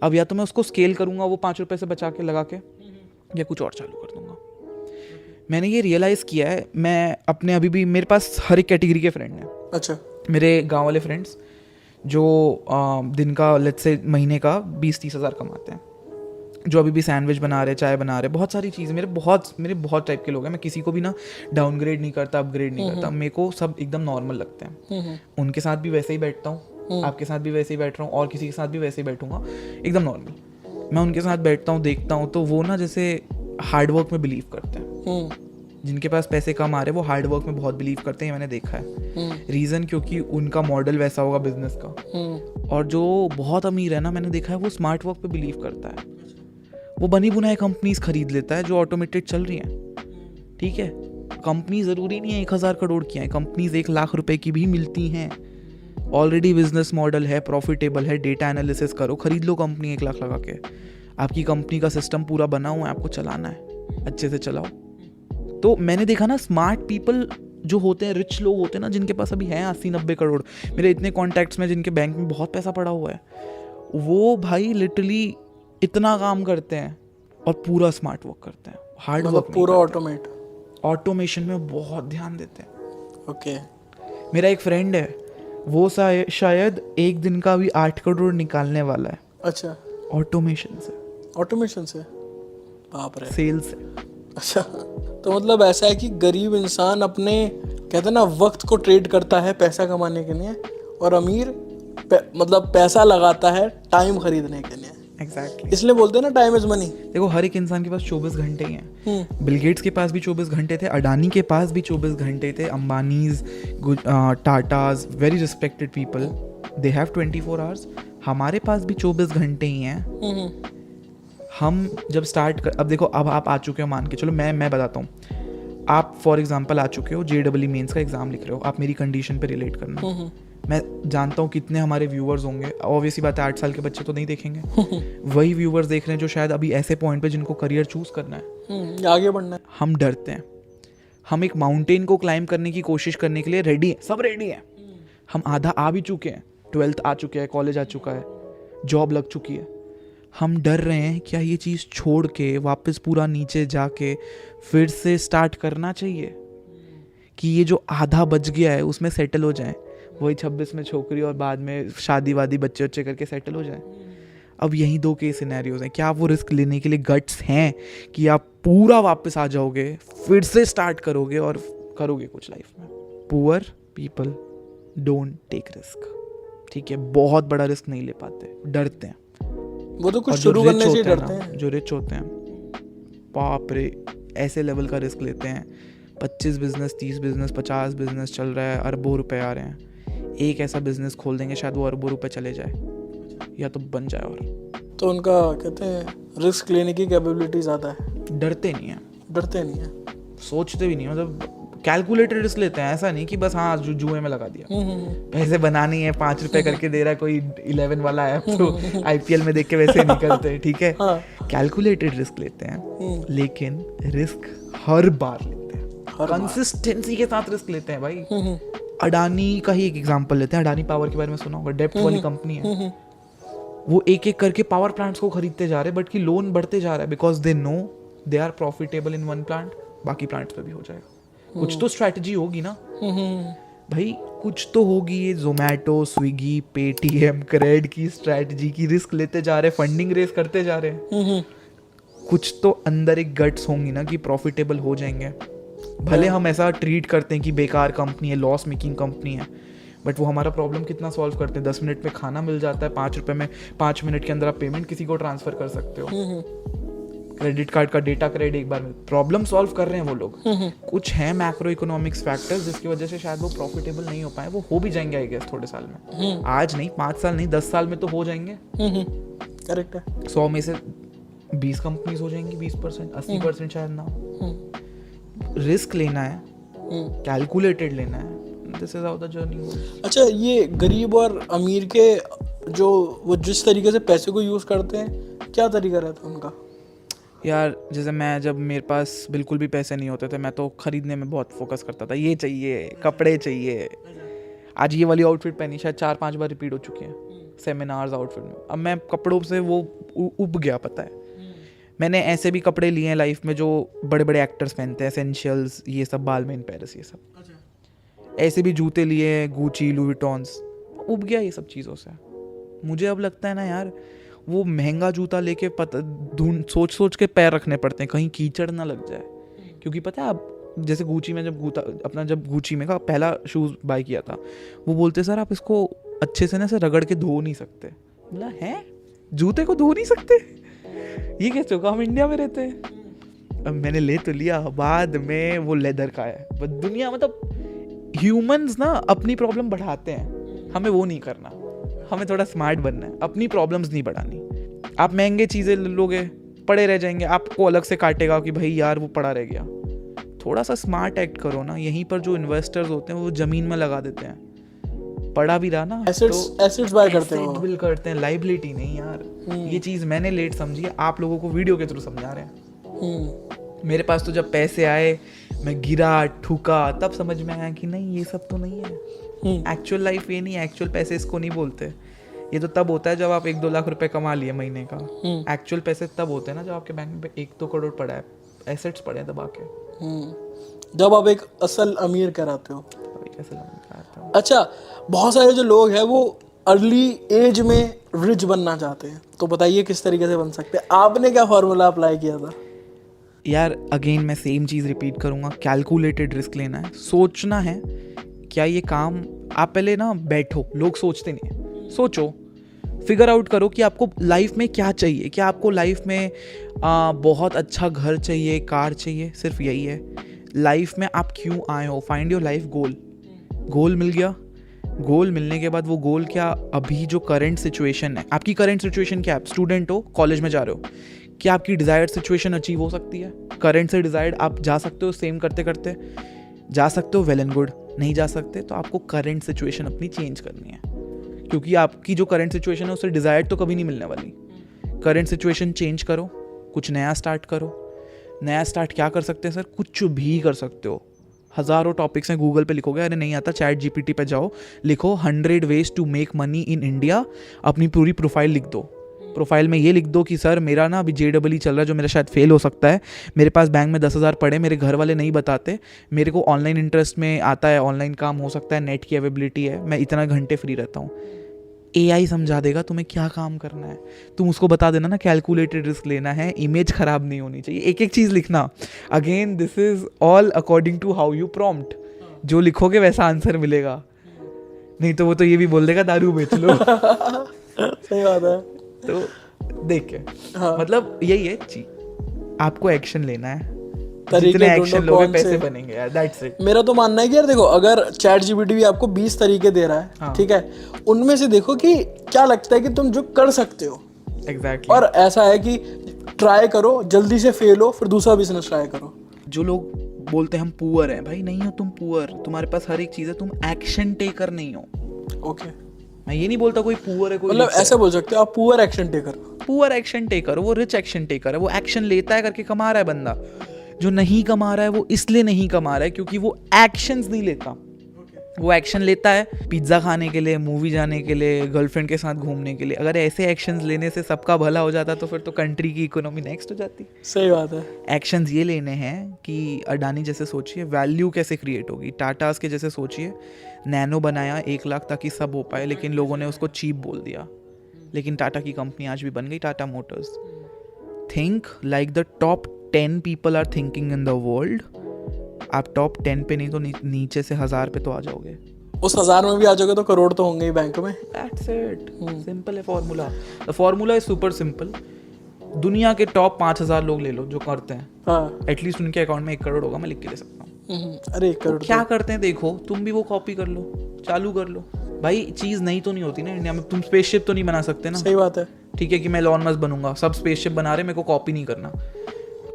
[SPEAKER 3] अब या तो मैं उसको स्केल करूँगा वो 5 रुपये से बचा के लगा के, या कुछ और चालू कर दूँगा. मैंने ये रियलाइज़ किया है. मैं अपने अभी भी, मेरे पास हर एक कैटेगरी के फ्रेंड हैं.
[SPEAKER 2] अच्छा.
[SPEAKER 3] मेरे गांव वाले फ्रेंड्स जो दिन का लेट्स से महीने का 20-30 हज़ार कमाते हैं, जो अभी भी सैंडविच बना रहे, चाय बना रहे, बहुत सारी चीज़ें. मेरे बहुत टाइप के लोग हैं. मैं किसी को भी ना डाउनग्रेड नहीं करता, अपग्रेड नहीं करता. मेरे को सब एकदम नॉर्मल लगते हैं. उनके साथ भी वैसे ही बैठता हूँ, आपके साथ भी वैसे ही बैठ रहा हूँ, और किसी के साथ भी वैसे ही बैठूंगा, एकदम नॉर्मल. मैं उनके साथ बैठता हूँ, देखता हूँ, तो वो ना जैसे हार्डवर्क में बिलीव करते हैं. जिनके पास पैसे कम आ रहे हैं वो हार्डवर्क में बहुत बिलीव करते हैं, मैंने देखा है. रीज़न क्योंकि उनका मॉडल वैसा होगा बिजनेस का. और जो बहुत अमीर है ना, मैंने देखा है वो स्मार्ट वर्क पे बिलीव करता है. वो बनी बुनाई कंपनीज खरीद लेता है जो ऑटोमेटेड चल रही हैं. ठीक है, कंपनी ज़रूरी नहीं है 1,000 करोड़ की है, कंपनीज 1 लाख रुपए की भी मिलती हैं. ऑलरेडी बिजनेस मॉडल है, प्रॉफिटेबल है, डेटा एनालिसिस करो, खरीद लो कंपनी 1 लाख लगा के. आपकी कंपनी का सिस्टम पूरा बना हुआ है, आपको चलाना है, अच्छे से चलाओ. तो मैंने देखा ना, स्मार्ट पीपल जो होते हैं, रिच लोग होते हैं ना, जिनके पास अभी हैं 80-90 करोड़, मेरे इतने कॉन्टैक्ट्स में जिनके बैंक में बहुत पैसा पड़ा हुआ है, वो भाई लिटरली इतना काम करते हैं और पूरा स्मार्ट वर्क करते हैं, हार्ड वर्क
[SPEAKER 2] पूरा
[SPEAKER 3] ऑटोमेशन में बहुत ध्यान देते हैं.
[SPEAKER 2] ओके.
[SPEAKER 3] मेरा एक फ्रेंड है, वो शायद एक दिन का भी 8 करोड़ निकालने वाला है.
[SPEAKER 2] अच्छा.
[SPEAKER 3] ऑटोमेशन से
[SPEAKER 2] बाप रे.
[SPEAKER 3] सेल्स से.
[SPEAKER 2] अच्छा, तो मतलब ऐसा है कि गरीब इंसान अपने, कहते हैं ना, वक्त को ट्रेड करता है पैसा कमाने के लिए, और अमीर मतलब पैसा लगाता है टाइम खरीदने के लिए.
[SPEAKER 3] एग्जैक्टली.
[SPEAKER 2] इसलिए बोलते हैं ना, टाइम इज मनी.
[SPEAKER 3] देखो, हर एक इंसान के पास 24 घंटे ही हैं. बिल गेट्स के पास भी 24 घंटे थे, अडानी के पास भी 24 घंटे थे, Ambanis, Tatas, very respected people, they have 24 hours. हमारे पास भी 24 घंटे ही हैं. हम जब अब देखो, अब आप आ चुके हो, मान के चलो, मैं बताता हूँ. आप फॉर एग्जांपल आ चुके हो, JEE मेंस का एग्ज़ाम लिख रहे हो, आप मेरी कंडीशन पे रिलेट करना. मैं जानता हूँ कितने हमारे व्यूअर्स होंगे, ऑब्वियसली बात है 8 साल के बच्चे तो नहीं देखेंगे वही व्यूअर्स देख रहे हैं जो शायद अभी ऐसे पॉइंट पे जिनको करियर चूज करना है,
[SPEAKER 2] आगे बढ़ना है।
[SPEAKER 3] हम डरते हैं। हम एक माउंटेन को क्लाइंब करने की कोशिश करने के लिए रेडी हैं, सब रेडी हैं, हम आधा आ भी चुके हैं, 12th आ चुके हैं, कॉलेज आ चुका है, जॉब लग चुकी है, हम डर रहे हैं क्या ये चीज़ छोड़ के वापस पूरा नीचे जाके फिर से स्टार्ट करना चाहिए, कि ये जो आधा बच गया है उसमें सेटल हो जाए, वही 26 में छोकरी और बाद में शादी वादी बच्चे वच्चे करके सेटल हो जाए। अब यही 2 केस सिनेरियोज हैं। क्या आप वो रिस्क लेने के लिए गट्स हैं कि आप पूरा वापस आ जाओगे, फिर से स्टार्ट करोगे और करोगे कुछ लाइफ में? Poor people don't take risk, ठीक है, बहुत बड़ा रिस्क नहीं ले पाते, डरते हैं।
[SPEAKER 2] वो तो कुछ शुरू करने से डरते हैं।
[SPEAKER 3] जो रिच होते हैं, बाप रे, ऐसे लेवल का रिस्क लेते हैं, 25 बिजनेस, 30 बिजनेस, 50 बिजनेस चल रहा है, अरबों रुपए आ रहे हैं, एक ऐसा बिजनेस खोल देंगे शायद वो अरबों रुपए चले जाए या तो बन जाए। और
[SPEAKER 2] तो उनका कहते हैं रिस्क लेने की कैपेबिलिटी ज़्यादा है,
[SPEAKER 3] डरते नहीं हैं,
[SPEAKER 2] डरते नहीं है,
[SPEAKER 3] सोचते भी नहीं, मतलब कैलकुलेटेड रिस्क लेते हैं। ऐसा नहीं कि बस हाँ जुए में लगा दिया, पैसे बनानी है, 5 रुपए करके दे रहा है कोई 11 वाला ऐप, तो IPL में देख के वैसे नहीं करते, ठीक है, कैलकुलेटेड रिस्क लेते हैं, लेकिन रिस्क हर बार लेते हैं, कंसिस्टेंसी के साथ रिस्क लेते हैं भाई। अडानी का ही एक एग्जांपल लेते हैं, अडानी पावर के बारे में सुना होगा, डेप्ट वाली कंपनी है, वो एक एक करके पावर प्लांट्स को खरीदते जा रहे हैं, बट की लोन बढ़ते जा रहा है, because they know they are profitable in one plant, बाकी प्लांट्स पे भी हो जाएगा। कुछ तो स्ट्रैटेजी होगी ना भाई, कुछ तो होगी। ये जोमेटो, स्विगी, पेटीएम, क्रेड की स्ट्रैटेजी की रिस्क लेते जा रहे हैं, फंडिंग रेस करते जा रहे हैं, कुछ तो अंदर एक गट्स होंगी ना कि प्रॉफिटेबल हो जाएंगे। भले हम ऐसा ट्रीट करते हैं कि बेकार कंपनी है, लॉस मेकिंग कंपनी है, बट वो हमारा प्रॉब्लम कितना सॉल्व करते हैं। 10 मिनट में खाना मिल जाता है, 5 रुपए में 5 मिनट के अंदर आप पेमेंट किसी को ट्रांसफर कर सकते हो, क्रेडिट कार्ड का डेटा क्रेडिट एक बार में, प्रॉब्लम सॉल्व कर रहे हैं वो लोग। कुछ हैं मैक्रो इकोनॉमिक्स फैक्टर्स जिसकी वजह से शायद वो प्रॉफिटेबल नहीं हो पाए, वो हो भी जाएंगे आई गेस थोड़े साल में, आज नहीं, 5 साल नहीं, 10 साल में तो हो जाएंगे।
[SPEAKER 2] करेक्ट है।
[SPEAKER 3] 100 में से 20 कंपनीज हो जाएंगी, 20%, 80% शायद ना। रिस्क लेना है, कैलकुलेटेड लेना है, this is how the journey goes.
[SPEAKER 2] अच्छा, ये गरीब और अमीर के जो वो जिस तरीके से पैसे को यूज़ करते हैं, क्या तरीका रहता है उनका?
[SPEAKER 3] यार जैसे मैं, जब मेरे पास बिल्कुल भी पैसे नहीं होते थे, मैं तो खरीदने में बहुत फोकस करता था, ये चाहिए, कपड़े चाहिए, आज ये वाली आउटफिट पहनी शायद 4-5 बार रिपीट हो चुकी है सेमिनार्स आउटफिट में। अब मैं कपड़ों से वो उब गया, पता है। मैंने ऐसे भी कपड़े लिए हैं लाइफ में जो बड़े बड़े एक्टर्स पहनते हैं, एसेंशियल्स, ये सब, बालमेन पेरिस, ये सब। ऐसे भी जूते लिए, गुची, लुई विटॉन्स, उब गया ये सब चीज़ों से। मुझे अब लगता है ना यार, वो महंगा जूता लेके सोच सोच के पैर रखने पड़ते हैं कहीं कीचड़ ना लग जाए, क्योंकि पता है आप, जैसे गुची में जब गुची में का पहला शूज़ बाय किया था, वो बोलते सर आप इसको अच्छे से ना से रगड़ के धो नहीं सकते। बोला है, जूते को धो नहीं सकते, ये कैसे होगा, हम इंडिया में रहते हैं। अब मैंने ले तो लिया, बाद में वो लेदर का है, बस दुनिया, मतलब ह्यूमंस ना अपनी प्रॉब्लम बढ़ाते हैं, हमें वो नहीं करना, हमें थोड़ा स्मार्ट बनना है, अपनी प्रॉब्लम्स नहीं बढ़ानी। आप महंगे चीज़ें लोगे, पड़े रह जाएंगे, आपको अलग से काटेगा कि भाई यार वो पड़ा रह गया। थोड़ा सा स्मार्ट एक्ट करो ना। यहीं पर जो इन्वेस्टर्स होते हैं वो ज़मीन में लगा देते हैं, पड़ा भी रहा ना,
[SPEAKER 2] एसेट्स बाय करते हैं,
[SPEAKER 3] बिल करते हैं, लाइबिलिटी नहीं यार। ये चीज़ मैंने लेट समझी है, आप लोगों को वीडियो के थ्रू समझा रहे हैं। मेरे पास तो जब पैसे आए, मैं गिरा, ठुका, तब समझ में आया कि नहीं, ये सब तो नहीं है। एक्चुअल लाइफ ये नहीं है, एक्चुअल पैसे इसको नहीं बोलते। ये तो तब होता है जब आप 1-2 लाख रुपए कमा लिए महीने का। एक्चुअल पैसे तब होते हैं ना जब आपके बैंक में 1-2 करोड़ पड़ा है, एसेट्स पड़े हैं दबा के,
[SPEAKER 2] जब आप एक असल अमीर कहलाते हो।
[SPEAKER 3] कैसे लगता है?
[SPEAKER 2] अच्छा, बहुत सारे जो लोग हैं वो अर्ली एज में रिच बनना चाहते हैं, तो बताइए किस तरीके से बन सकते हैं? आपने क्या फॉर्मूला अप्लाई किया था?
[SPEAKER 3] यार अगेन मैं सेम चीज़ रिपीट करूँगा, कैलकुलेटेड रिस्क लेना है, सोचना है क्या ये काम, आप पहले ना बैठो, लोग सोचते नहीं है, सोचो, फिगर आउट करो कि आपको लाइफ में क्या चाहिए। क्या आपको लाइफ में बहुत अच्छा घर चाहिए, कार चाहिए, सिर्फ यही है? लाइफ में आप क्यों आए हो? Find your life goal. Goal मिल गया, गोल मिलने के बाद वो गोल क्या, अभी जो करंट सिचुएशन है, आपकी करंट सिचुएशन क्या है? आप स्टूडेंट हो, कॉलेज में जा रहे हो, क्या आपकी डिज़ायर्ड सिचुएशन अचीव हो सकती है? करंट से डिज़ायर्ड आप जा सकते हो, सेम करते करते जा सकते हो, वेल एंड गुड। नहीं जा सकते तो आपको करंट सिचुएशन अपनी चेंज करनी है, क्योंकि आपकी जो करंट सिचुएशन है उससे डिज़ायर्ड तो कभी नहीं मिलने वाली। करंट सिचुएशन चेंज करो, कुछ नया स्टार्ट करो। नया स्टार्ट क्या कर सकते हैं सर? कुछ भी कर सकते हो। हज़ारों टॉपिक्स हैं, गूगल पे लिखोगे, अरे नहीं आता चैट जीपीटी पे जाओ, लिखो 100 ways to make money in India, अपनी पूरी प्रोफाइल लिख दो। प्रोफाइल में ये लिख दो कि सर मेरा ना अभी JEE चल रहा है जो मेरा शायद फेल हो सकता है, मेरे पास बैंक में 10,000 पड़े, मेरे घर वाले नहीं बताते, मेरे को ऑनलाइन इंटरेस्ट में आता है, ऑनलाइन काम हो सकता है, नेट की अवेबिलिटी है, मैं इतना घंटे फ्री रहता हूँ। AI समझा देगा तुम्हें क्या काम करना है। तुम उसको बता देना ना कैलकुलेटेड रिस्क लेना है, इमेज खराब नहीं होनी चाहिए, एक एक चीज़ लिखना। Again this is all according to how you prompt. जो लिखोगे वैसा आंसर मिलेगा, नहीं तो वो तो ये भी बोल देगा दारू बेच लो।
[SPEAKER 2] सही बात है।
[SPEAKER 3] तो देख के मतलब यही है चीज, आपको एक्शन लेना है, जितने एक्शन लोगे पैसे बनेंगे यार, दैट्स इट।
[SPEAKER 2] मेरा तो मानना है कि यार देखो, अगर चैट जीपीटी भी आपको 20 तरीके दे रहा है, ठीक है, उनमें से देखो कि क्या लगता है कि तुम जो कर सकते हो।
[SPEAKER 3] एग्जैक्टली।
[SPEAKER 2] और ऐसा है कि ट्राई करो, जल्दी से फेल हो, फिर दूसरा बिजनेस ट्राई करो।
[SPEAKER 3] जो लोग बोलते हैं हम पुअर हैं, भाई नहीं हो तुम पुअर, तुम्हारे पास हर एक चीज है, तुम एक्शन टेकर नहीं हो।
[SPEAKER 2] ओके,
[SPEAKER 3] मैं ये नहीं बोलता कोई पुअर है, कोई
[SPEAKER 2] मतलब ऐसे बोल सकते हो आप poor action taker.
[SPEAKER 3] Poor action taker, वो रिच एक्शन टेकर है, वो एक्शन लेता है करके कमा रहा है बंदा। जो नहीं कमा रहा है वो इसलिए नहीं कमा रहा है क्योंकि वो एक्शंस नहीं लेता। वो एक्शन लेता है पिज्ज़ा खाने के लिए, मूवी जाने के लिए, गर्लफ्रेंड के साथ घूमने के लिए। अगर ऐसे एक्शंस लेने से सबका भला हो जाता तो फिर तो कंट्री की इकोनॉमी नेक्स्ट हो जाती।
[SPEAKER 2] सही बात है।
[SPEAKER 3] एक्शंस ये लेने हैं कि अडानी जैसे सोचिए वैल्यू कैसे क्रिएट होगी, टाटास के जैसे सोचिए नैनो बनाया 1 लाख ताकि सब हो पाए, लेकिन लोगों ने उसको चीप बोल दिया, लेकिन टाटा की कंपनी आज भी बन गई, Tata Motors. Think like the top 10 people are thinking in the world. आप टॉप 10 पे नहीं तो नीचे से 1000 पे तो आ जाओगे।
[SPEAKER 2] उस 1000 में भी आ जाओगे तो करोड़ तो होंगे ही बैंक में।
[SPEAKER 3] That's it. सिंपल है formula. The formula is super simple. दुनिया के टॉप 5000 लोग ले लो जो करते हैं,
[SPEAKER 2] हाँ,
[SPEAKER 3] एटलीस्ट उनके अकाउंट में 1 करोड़ होगा, मैं लिख के दे सकता हूँ।
[SPEAKER 2] अरे 1 करोड़
[SPEAKER 3] क्या करते हैं देखो, तुम भी वो कॉपी कर लो, चालू कर लो। भाई चीज़ नहीं तो नहीं होती ना इंडिया में, तुम स्पेसशिप तो नहीं बना सकते ना।
[SPEAKER 2] सही बात है।
[SPEAKER 3] ठीक है कि मैं एलन मस्क बनूंगा, सब स्पेसशिप बना रहे, मेरे को कॉपी नहीं करना।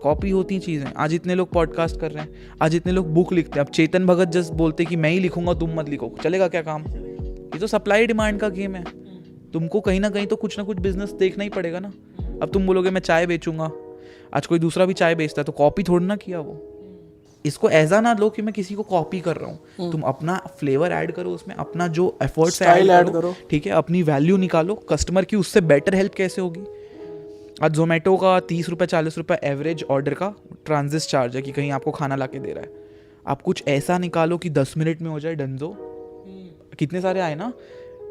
[SPEAKER 3] कॉपी होती चीज़ें। आज इतने लोग पॉडकास्ट कर रहे हैं, आज इतने लोग बुक लिखते हैं। अब चेतन भगत जस्ट बोलते कि मैं ही लिखूंगा तुम मत लिखो, चलेगा क्या काम? ये तो सप्लाई डिमांड का गेम है। तुमको कहीं ना कहीं तो कुछ ना कुछ बिजनेस देखना ही पड़ेगा ना। अब तुम बोलोगे मैं चाय बेचूंगा, आज कोई दूसरा भी चाय बेचता है, तो कॉपी थोड़ी ना किया वो। इसको ऐसा ना लो कि मैं किसी को कॉपी कर रहा हूँ। तुम अपना फ्लेवर ऐड करो उसमें, अपना जो एफर्ट्स ऐड करो, ठीक है, अपनी वैल्यू निकालो। कस्टमर की उससे बेटर हेल्प कैसे होगी? आज जोमेटो का 30 रुपये 40 रुपये एवरेज ऑर्डर का ट्रांजिट चार्ज है कि कहीं आपको खाना ला के दे रहा है। आप कुछ ऐसा निकालो कि 10 मिनट में हो जाए डंजो। कितने सारे आए ना,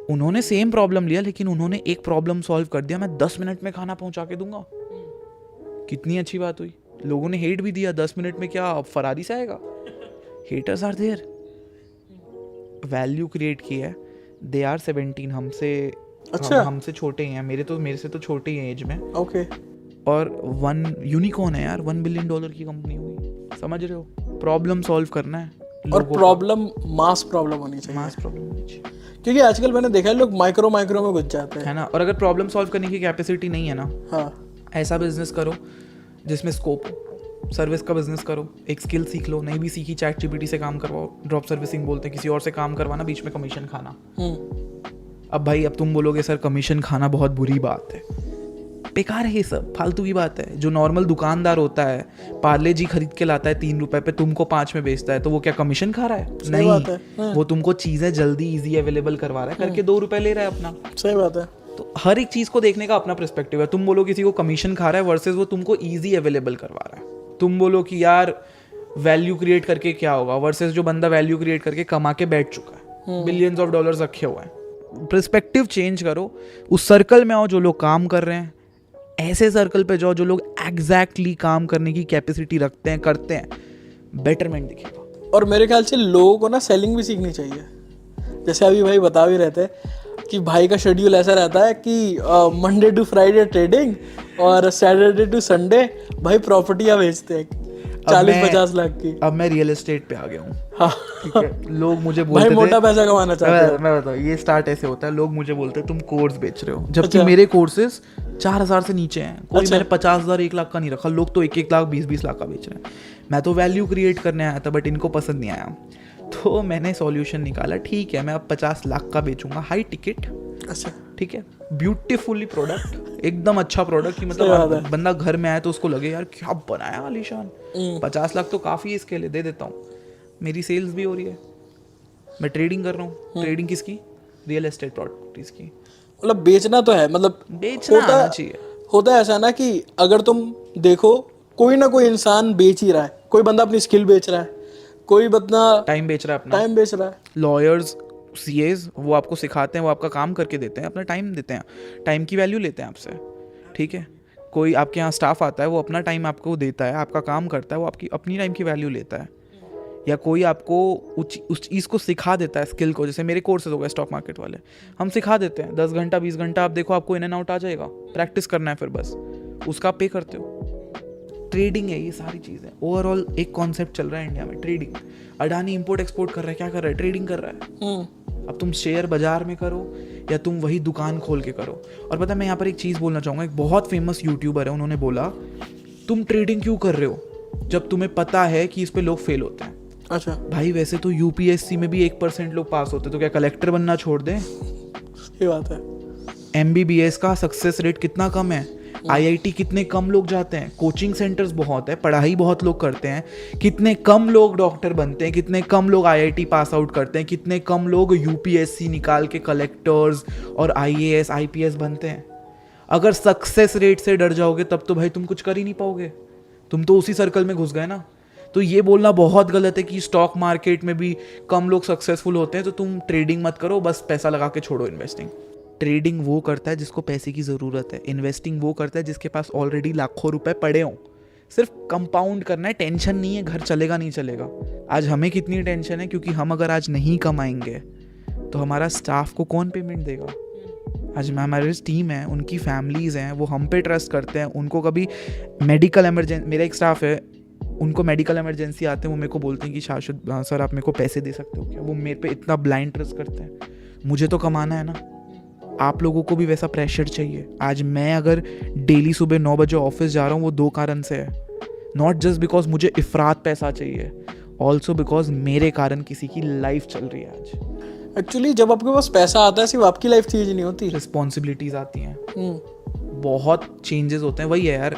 [SPEAKER 3] उन्होंने सेम प्रॉब्लम लिया लेकिन उन्होंने एक प्रॉब्लम सॉल्व कर दिया, मैं 10 मिनट में खाना पहुंचा के दूंगा। कितनी अच्छी बात हुई। लोगों ने हेट भी दिया, 10 मिनट में क्या फरारी से आएगा? Haters are there. Value create की है। दे आर 17 हमसे,
[SPEAKER 2] अच्छा,
[SPEAKER 3] हमसे छोटे हैं, मेरे से तो छोटे ही हैं एज में।
[SPEAKER 2] ओके।
[SPEAKER 3] और 1 यूनिकॉर्न है यार, $1 बिलियन की कंपनी हुई। समझ रहे हो? प्रॉब्लम सॉल्व करना है
[SPEAKER 2] और प्रॉब्लम मास प्रॉब्लम होनी चाहिए।
[SPEAKER 3] मास प्रॉब्लम होनी चाहिए,
[SPEAKER 2] क्योंकि आजकल मैंने देखा है लोग माइक्रो में घुस जाते हैं,
[SPEAKER 3] है ना। और अगर प्रॉब्लम सॉल्व करने की कैपेसिटी नहीं है ना,
[SPEAKER 2] हाँ,
[SPEAKER 3] ऐसा बिजनेस करो जिसमें स्कोप हो। सर्विस का बिजनेस करो, एक स्किल सीख लो, नहीं भी सीखी चैट जीपीटी से काम करवाओ। ड्रॉप सर्विसिंग बोलते हैं, किसी और से काम करवाना, बीच में कमीशन खाना। अब भाई अब तुम बोलोगे सर कमीशन खाना बहुत बुरी बात है, बेकार है ये सब, फालतू की बात है। जो नॉर्मल दुकानदार होता है, पार्ले जी खरीद के लाता है 3 रुपए पे, तुमको 5 में बेचता है, तो वो क्या कमीशन खा रहा है? नहीं, वो तुमको चीजें जल्दी इजी अवेलेबल करवा रहा है, करके 2 रुपए ले रहा है अपना।
[SPEAKER 2] सही बात है।
[SPEAKER 3] तो हर एक चीज को देखने का अपना पर्सपेक्टिव है। तुम बोलो किसी को कमीशन खा रहा है वर्सेस वो तुमको इजी अवेलेबल करवा रहा है। तुम बोलो कि यार वैल्यू क्रिएट करके क्या होगा, वर्सेस जो बंदा वैल्यू क्रिएट करके कमा के बैठ चुका है, बिलियंस ऑफ डॉलर्स रखे हुए हैं। पर्सपेक्टिव चेंज करो, उस सर्कल में आओ जो लोग काम कर रहे हैं, ऐसे सर्कल पे जाओ जो लोग एग्जैक्टली काम करने की कैपेसिटी रखते हैं, करते हैं, बेटरमेंट दिखेगा।
[SPEAKER 2] और मेरे ख्याल से लोगों को ना सेलिंग भी सीखनी चाहिए। जैसे अभी भाई बता भी रहते हैं कि भाई का शेड्यूल ऐसा रहता है कि मंडे टू फ्राइडे ट्रेडिंग और सैटरडे टू संडे भाई प्रॉपर्टियां बेचते हैं 40-50 लाख की।
[SPEAKER 3] अब मैं रियल एस्टेट पे आ गया हूँ।
[SPEAKER 2] हाँ,
[SPEAKER 3] ठीक है, लोग मुझे बोलते
[SPEAKER 2] भाई मोटा पैसा कमाना चाहते हैं।
[SPEAKER 3] मैं बताऊँ, ये स्टार्ट ऐसे होता है, लोग मुझे बोलते हैं तुम कोर्स बेच रहे हो, जबकि मेरे कोर्सेज 4000 से नीचे हैं। कोई मैंने 50,000 1 लाख का नहीं रखा, लोग तो 1-1 लाख 20-20 लाख का बेच रहे हैं। मैं तो वैल्यू क्रिएट करने आया था, बट इनको पसंद नहीं आया। तो मैंने सॉल्यूशन निकाला, ठीक है मैं अब 50 लाख का बेचूंगा, हाई टिकट,
[SPEAKER 2] अच्छा
[SPEAKER 3] ठीक है, ब्यूटीफुली प्रोडक्ट, एकदम अच्छा प्रोडक्ट कि मतलब बंदा घर में आए तो उसको लगे यार क्या बनाया आलीशान। 50 लाख तो काफ़ी है इसके लिए, दे देता हूँ। मेरी सेल्स भी हो रही है, मैं ट्रेडिंग कर रहा हूँ। ट्रेडिंग किसकी? रियल एस्टेट प्रॉपर्टीज की।
[SPEAKER 2] मतलब बेचना तो है, मतलब
[SPEAKER 3] बेचना आना चाहिए।
[SPEAKER 2] होता है ऐसा ना कि अगर तुम देखो कोई ना कोई इंसान बेच ही रहा है, कोई बंदा अपनी स्किल बेच रहा है, कोई बंदा
[SPEAKER 3] टाइम बेच रहा है अपना,
[SPEAKER 2] टाइम बेच रहा है।
[SPEAKER 3] लॉयर्स सीएज वो आपको सिखाते हैं, वो आपका काम करके देते हैं, अपना टाइम देते हैं, टाइम की वैल्यू लेते हैं आपसे, ठीक है। कोई आपके यहाँ स्टाफ आता है, वो अपना टाइम आपको देता है, आपका काम करता है, वो आपकी अपनी टाइम की वैल्यू लेता है। या कोई आपको उस चीज़ को सिखा देता है, स्किल को, जैसे मेरे कोर्सेज हो गए स्टॉक मार्केट वाले, हम सिखा देते हैं 10 घंटा 20 घंटा, आप देखो आपको इन एंड आउट आ जाएगा, प्रैक्टिस करना है फिर बस, उसका पे करते हो। ट्रेडिंग है ये सारी चीज़ें। ओवरऑल एक कॉन्सेप्ट चल रहा है इंडिया में, ट्रेडिंग। अडानी इंपोर्ट एक्सपोर्ट कर रहा है, क्या कर रहा है? ट्रेडिंग कर रहा है। अब तुम शेयर बाजार में करो या तुम वही दुकान खोल के करो। और पता है मैं यहाँ पर एक चीज़ बोलना चाहूँगा, एक बहुत फेमस यूट्यूबर है, उन्होंने बोला तुम ट्रेडिंग क्यों कर रहे हो जब तुम्हें पता है कि इस पे लोग फेल होते हैं।
[SPEAKER 2] अच्छा
[SPEAKER 3] भाई वैसे तो यूपीएससी में भी 1% लोग पास होते, तो क्या कलेक्टर बनना छोड़ दें?
[SPEAKER 2] ये बात है।
[SPEAKER 3] एमबीबीएस का सक्सेस रेट कितना कम है, आईआईटी कितने कम लोग जाते हैं, कोचिंग सेंटर्स बहुत है, पढ़ाई बहुत लोग करते हैं, कितने कम लोग डॉक्टर बनते हैं, कितने कम लोग आईआईटी पास आउट करते हैं, कितने कम लोग यूपीएससी निकाल के कलेक्टर्स और आईएएस आईपीएस बनते हैं। अगर सक्सेस रेट से डर जाओगे तब तो भाई तुम कुछ कर ही नहीं पाओगे, तुम तो उसी सर्कल में घुस गए ना। तो ये बोलना बहुत गलत है कि स्टॉक मार्केट में भी कम लोग सक्सेसफुल होते हैं तो तुम ट्रेडिंग मत करो, बस पैसा लगा के छोड़ो इन्वेस्टिंग। ट्रेडिंग वो करता है जिसको पैसे की ज़रूरत है, इन्वेस्टिंग वो करता है जिसके पास ऑलरेडी लाखों रुपए पड़े हों। सिर्फ कंपाउंड करना है, टेंशन नहीं है घर चलेगा नहीं चलेगा। आज हमें कितनी टेंशन है क्योंकि हम अगर आज नहीं कमाएंगे तो हमारा स्टाफ को कौन पेमेंट देगा। आज हमारे टीम है, उनकी फैमिलीज़ हैं, वो हम पे ट्रस्ट करते हैं। उनको कभी मेडिकल इमरजेंसी, मेरा एक स्टाफ है, उनको मेडिकल इमरजेंसी आते हैं, वो मेरे को बोलते हैं कि शाश्वत सर आप मेरे को पैसे दे सकते हो क्या। वो मेरे पे इतना ब्लाइंड ट्रस्ट करते हैं। मुझे तो कमाना है ना, आप लोगों को भी वैसा प्रेशर चाहिए। आज मैं अगर डेली सुबह 9 बजे ऑफिस जा रहा हूँ वो 2 कारण से है। नॉट जस्ट बिकॉज मुझे इफरात पैसा चाहिए, ऑल्सो बिकॉज मेरे कारण किसी की लाइफ चल रही है। आज
[SPEAKER 2] एक्चुअली जब आपके पास पैसा आता है सिर्फ आपकी लाइफ चेंज नहीं होती,
[SPEAKER 3] रिस्पॉन्सिबिलिटीज आती हैं, बहुत चेंजेस होते हैं। वही है यार,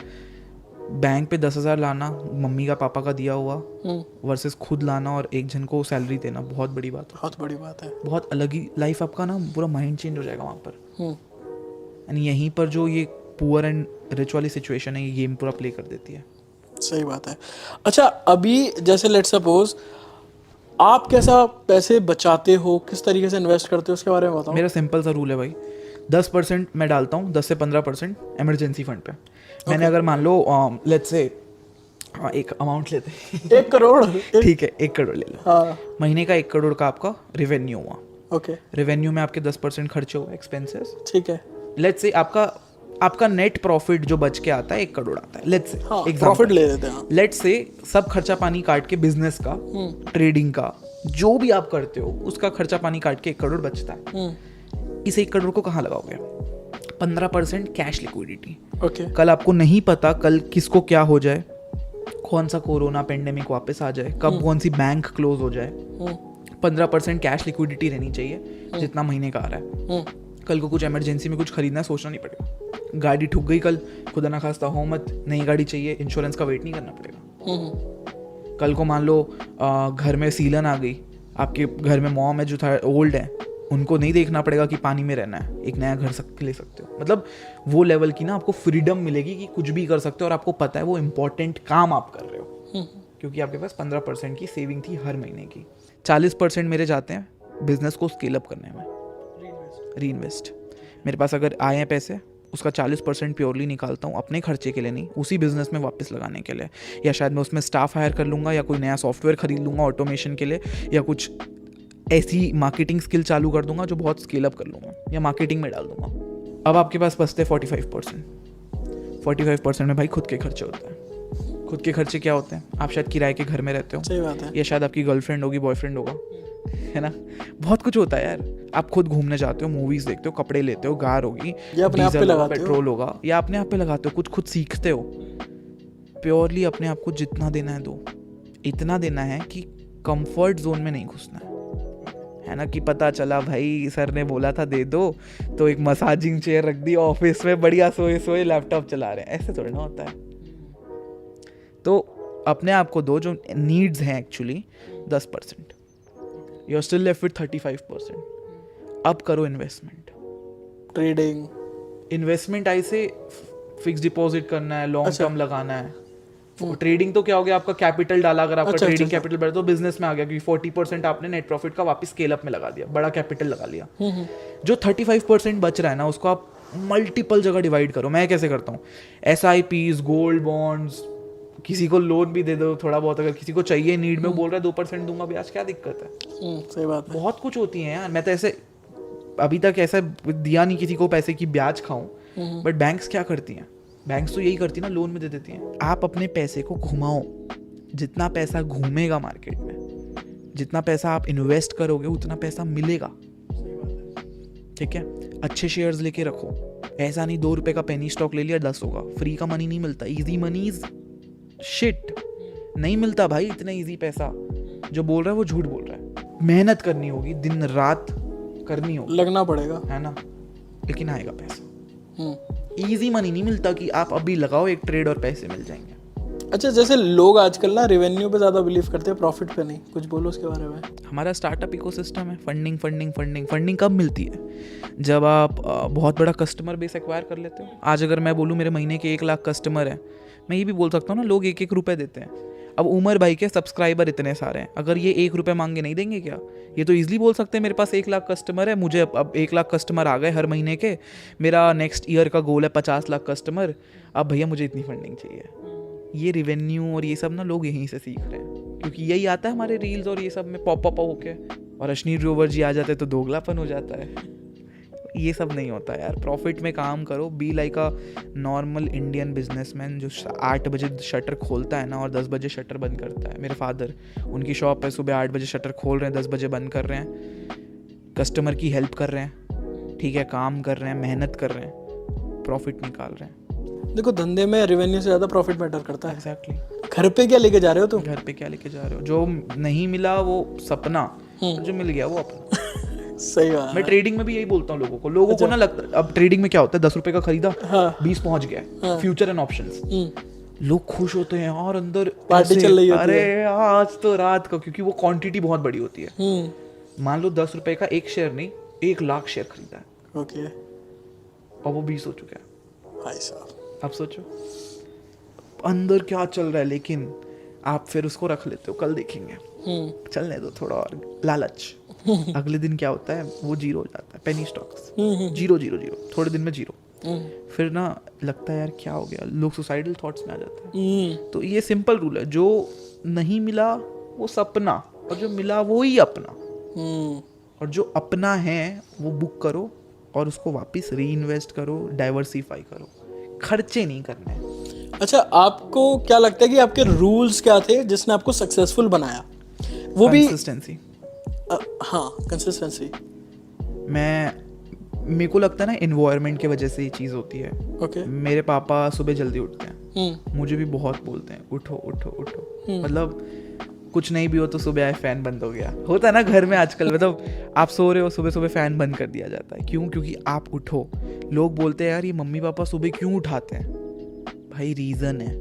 [SPEAKER 3] बैंक पे 10,000 लाना मम्मी का पापा का दिया हुआ वर्सेस खुद लाना और एक जन को सैलरी देना, बहुत बड़ी बात है।
[SPEAKER 2] बहुत बड़ी बात है।
[SPEAKER 3] बहुत अलग ही लाइफ, आपका ना पूरा माइंड चेंज हो जाएगा वहाँ पर। एंड यहीं पर जो ये पुअर एंड रिच वाली सिचुएशन है, ये गेम पूरा प्ले कर देती है।
[SPEAKER 2] सही बात है। अच्छा अभी जैसे लेट्स सपोज आप कैसा पैसे बचाते हो, किस तरीके से इन्वेस्ट करते हो, उसके बारे में बताओ।
[SPEAKER 3] मेरा सिंपल सा रूल है भाई, 10% मैं डालता हूँ, 10 से 15% इमरजेंसी फंड पे। मैंने अगर मान लो लेट्स से एक अमाउंट लेते हैं
[SPEAKER 2] 1 करोड़,
[SPEAKER 3] ठीक है 1 करोड़ ले लो।
[SPEAKER 2] हाँ
[SPEAKER 3] महीने का 1 करोड़ का आपका रेवेन्यू हुआ।
[SPEAKER 2] ओके,
[SPEAKER 3] रेवेन्यू में आपके 10% खर्चे हुए, एक्सपेंसेस।
[SPEAKER 2] ठीक है।
[SPEAKER 3] लेट्स से आपका नेट प्रॉफिट जो बच के आता है 1 करोड़ आता है, लेट्स से
[SPEAKER 2] प्रॉफिट ले लेते हैं।
[SPEAKER 3] लेट्स से सब खर्चा पानी काट के बिजनेस का, ट्रेडिंग का, जो भी आप करते हो उसका खर्चा पानी काट के 1 करोड़ बचता है। इस 1 करोड़ को कहाँ लगाओगे? 15% कैश लिक्विडिटी।
[SPEAKER 2] ओके,
[SPEAKER 3] कल आपको नहीं पता कल किसको क्या हो जाए, कौन सा कोरोना पेंडेमिक वापस आ जाए, कब कौन सी बैंक क्लोज हो जाए। 15% कैश लिक्विडिटी रहनी चाहिए जितना महीने का आ रहा है। कल को कुछ इमरजेंसी में कुछ खरीदना है, सोचना नहीं पड़ेगा। गाड़ी ठुक गई कल, खुदा ना खास्ता हो मत, नई गाड़ी चाहिए, इंश्योरेंस का वेट नहीं करना पड़ेगा। कल को मान लो घर में सीलन आ गई, आपके घर में मॉम है जो था ओल्ड है, उनको नहीं देखना पड़ेगा कि पानी में रहना है, एक नया घर ले सकते हो। मतलब वो लेवल की ना आपको फ्रीडम मिलेगी कि कुछ भी कर सकते हो और आपको पता है वो इम्पोर्टेंट काम आप कर रहे हो, क्योंकि आपके पास 15% की सेविंग थी हर महीने की। 40% मेरे जाते हैं बिजनेस को स्केल अप करने में, री-इन्वेस्ट। मेरे पास अगर आए हैं पैसे, उसका 40% प्योरली निकालता हूँ अपने खर्चे के लिए नहीं, उसी बिजनेस में वापस लगाने के लिए, या शायद मैं उसमें स्टाफ हायर कर लूँगा, या कोई नया सॉफ्टवेयर खरीद लूँगा ऑटोमेशन के लिए, या कुछ ऐसी मार्केटिंग स्किल चालू कर दूंगा जो बहुत स्केल अप कर लूँगा, या मार्केटिंग में डाल दूंगा। अब आपके पास बचते 45%। 45% में भाई खुद के खर्चे होते हैं। खुद के खर्चे क्या होते हैं? आप शायद किराए के घर में रहते हो,
[SPEAKER 2] सही बात है।
[SPEAKER 3] या शायद आपकी गर्लफ्रेंड होगी, बॉयफ्रेंड होगा, है ना, बहुत कुछ होता है यार। आप खुद घूमने जाते हो, मूवीज देखते हो, कपड़े लेते हो, कार होगी, डीजल होगा, पेट्रोल होगा, या अपने आप पे लगाते हो, कुछ खुद सीखते हो। प्योरली अपने आप को जितना देना है दो, इतना देना है कि कंफर्ट जोन में नहीं घुसना है ना, कि पता चला भाई सर ने बोला था दे दो, तो एक मसाजिंग चेयर रख दी ऑफिस में, बढ़िया सोए सोए लैपटॉप चला रहे हैं, ऐसे थोड़ी ना होता है। तो अपने आप को दो जो नीड्स हैं actually 10%, you are still left with 35%। अब करो इन्वेस्टमेंट,
[SPEAKER 2] ट्रेडिंग,
[SPEAKER 3] इन्वेस्टमेंट ऐसे फिक्स डिपॉजिट करना है, लॉन्ग
[SPEAKER 2] अच्छा।
[SPEAKER 3] टर्म लगाना है। ट्रेडिंग तो क्या हो गया, आपका कैपिटल डाला, अगर आपका
[SPEAKER 2] अच्छा,
[SPEAKER 3] ट्रेडिंग
[SPEAKER 2] अच्छा,
[SPEAKER 3] कैपिटल बढ़ा तो बिजनेस में आ गया, क्योंकि 40% आपने नेट प्रॉफिट का वापस स्केल अप में लगा दिया, बड़ा कैपिटल लगा लिया। जो 35% बच रहा है ना, उसको आप मल्टीपल जगह डिवाइड करो। मैं कैसे करता हूँ, SIPs, गोल्ड बॉन्ड्स, किसी को लोन भी दे दो थोड़ा बहुत, अगर किसी को चाहिए नीड में, वो बोल रहा है 2% दूंगा ब्याज, क्या दिक्कत है?
[SPEAKER 2] सही बात है।
[SPEAKER 3] बहुत कुछ होती है यार। मैं तो ऐसे अभी तक ऐसा दिया नहीं किसी को पैसे की ब्याज खाऊं, बट बैंक्स क्या करती हैं, बैंक्स तो यही करती है ना, लोन में दे देती हैं। आप अपने पैसे को घुमाओ, जितना पैसा घूमेगा मार्केट में, जितना पैसा आप इन्वेस्ट करोगे उतना पैसा मिलेगा, ठीक है? अच्छे शेयर्स लेके रखो, ऐसा नहीं 2 रुपए का पेनी स्टॉक ले लिया 10 होगा। फ्री का मनी नहीं मिलता, इजी मनी इज शिट, नहीं मिलता भाई इतना इजी पैसा। जो बोल रहा है वो झूठ बोल रहा है। मेहनत करनी होगी, दिन रात करनी होगी,
[SPEAKER 2] लगना पड़ेगा,
[SPEAKER 3] है ना, लेकिन आएगा पैसा। इजी मनी नहीं मिलता कि आप अभी लगाओ एक ट्रेड और पैसे मिल जाएंगे।
[SPEAKER 2] अच्छा, जैसे लोग आजकल ना रेवेन्यू पे ज़्यादा बिलीव करते हैं, प्रॉफिट पे नहीं, कुछ बोलो उसके बारे में।
[SPEAKER 3] हमारा स्टार्टअप इकोसिस्टम है, फंडिंग फंडिंग फंडिंग फंडिंग कब मिलती है? जब आप बहुत बड़ा कस्टमर बेस एक्वायर कर लेते हो। आज अगर मैं बोलूँ मेरे महीने के 1 लाख कस्टमर है, मैं ये भी बोल सकता हूँ ना, लोग 1-1 रुपये देते हैं। अब उमर भाई के सब्सक्राइबर इतने सारे हैं, अगर ये 1 रुपये मांगे नहीं देंगे क्या? ये तो ईजिली बोल सकते हैं मेरे पास 1 लाख कस्टमर है, मुझे अब 1 लाख कस्टमर आ गए हर महीने के, मेरा नेक्स्ट ईयर का गोल है 50 लाख कस्टमर, अब भैया मुझे इतनी फंडिंग चाहिए। ये रिवेन्यू और ये सब ना लोग यहीं से सीख रहे हैं, क्योंकि यही आता है हमारे रील्स और ये सब में पॉप अप होके, और अश्नीर ग्रोवर जी आ जाते हैं तो दोगलापन हो जाता है। ये सब नहीं होता यार, प्रॉफिट में काम करो, be like a normal Indian businessman जो 8 बजे शटर खोलता है ना और 10 बजे शटर बंद करता है। मेरे फादर, उनकी शॉप है, सुबह 8 बजे शटर खोल रहे हैं, 10 बजे बंद कर रहे हैं, कस्टमर की हेल्प कर रहे हैं, ठीक है, काम कर रहे हैं, मेहनत कर रहे हैं, प्रॉफिट निकाल रहे हैं।
[SPEAKER 2] देखो, धंधे में रेवेन्यू से ज़्यादा प्रॉफिट मैटर करता है।
[SPEAKER 3] एग्जैक्टली।
[SPEAKER 2] घर पे क्या लेके जा रहे हो तुम?
[SPEAKER 3] घर पे क्या लेके जा रहे हो? जो नहीं मिला वो सपना, और जो मिल गया वो अपना।
[SPEAKER 2] सही बात।
[SPEAKER 3] मैं ट्रेडिंग में भी यही बोलता हूँ लोगों को ना लगता, अब ट्रेडिंग में क्या होता है, 10 रुपए का खरीदा, 20 पहुंच गया, फ्यूचर एंड ऑप्शंस, लोग खुश होते हैं और अंदर
[SPEAKER 2] पार्टी चल रही होती है।
[SPEAKER 3] अरे आज तो रात को, क्योंकि वो क्वांटिटी बहुत बड़ी होती है। मान लो 10 रुपए का एक शेयर नहीं, 1 लाख शेयर खरीदा है,
[SPEAKER 2] ओके,
[SPEAKER 3] और वो 20 हो चुका है।
[SPEAKER 2] भाई साहब,
[SPEAKER 3] अब सोचो अंदर क्या चल रहा है, लेकिन आप फिर उसको रख लेते हो, कल देखेंगे, चलने दो थोड़ा और, लालच। अगले दिन क्या होता है, वो जीरो हो जाता है, पेनी स्टॉक्स, 0 थोड़े दिन में 0। फिर ना लगता है यार क्या हो गया, लोग सुसाइडल थॉट्स में आ जाते हैं। तो ये सिंपल रूल है, जो नहीं मिला वो सपना, और जो मिला वो ही अपना, और जो अपना है वो बुक करो और उसको वापस री इन्वेस्ट करो, डाइवर्सिफाई करो, खर्चे नहीं करने हैं।
[SPEAKER 2] अच्छा, आपको क्या लगता है कि आपके रूल्स क्या थे जिसने आपको सक्सेसफुल बनाया? वो भी
[SPEAKER 3] कंसिस्टेंसी।
[SPEAKER 2] हाँ, कंसिस्टेंसी।
[SPEAKER 3] मेरे को लगता है ना, एनवायरनमेंट की वजह से ये चीज़ होती है।
[SPEAKER 2] ओके।
[SPEAKER 3] मेरे पापा सुबह जल्दी उठते हैं, मुझे भी बहुत बोलते हैं उठो उठो उठो, मतलब कुछ नहीं भी हो तो सुबह आए फैन बंद हो गया, होता है ना घर में आजकल, मतलब आप सो रहे हो, सुबह सुबह फैन बंद कर दिया जाता है। क्यों? क्योंकि आप उठो। लोग बोलते हैं यार ये मम्मी पापा सुबह क्यों उठाते हैं? भाई रीज़न है,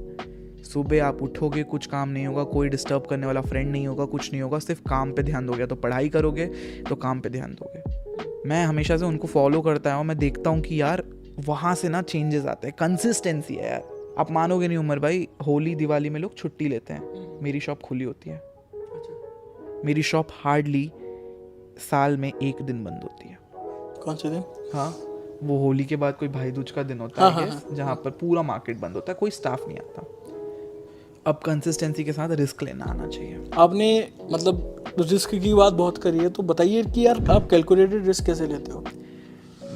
[SPEAKER 3] सुबह आप उठोगे, कुछ काम नहीं होगा, कोई डिस्टर्ब करने वाला फ्रेंड नहीं होगा, कुछ नहीं होगा, सिर्फ काम पे ध्यान दोगे, तो पढ़ाई करोगे तो काम पे ध्यान दोगे। मैं हमेशा से उनको फॉलो करता हूँ, मैं देखता हूँ कि यार वहाँ से ना चेंजेस आते हैं, कंसिस्टेंसी है यार। आप मानोगे नहीं उमर भाई, होली दिवाली में लोग छुट्टी लेते हैं, मेरी शॉप खुली होती है। मेरी शॉप हार्डली साल में 1 दिन बंद होती है।
[SPEAKER 2] कौन से दिन?
[SPEAKER 3] हाँ, वो होली के बाद कोई भाई दूज का दिन होता है, जहाँ पर पूरा मार्केट बंद होता है, कोई स्टाफ नहीं आता। अब कंसिस्टेंसी के साथ रिस्क लेना आना चाहिए।
[SPEAKER 2] आपने मतलब रिस्क की बात बहुत करी है, तो बताइए कि यार आप कैलकुलेटेड रिस्क कैसे लेते हो?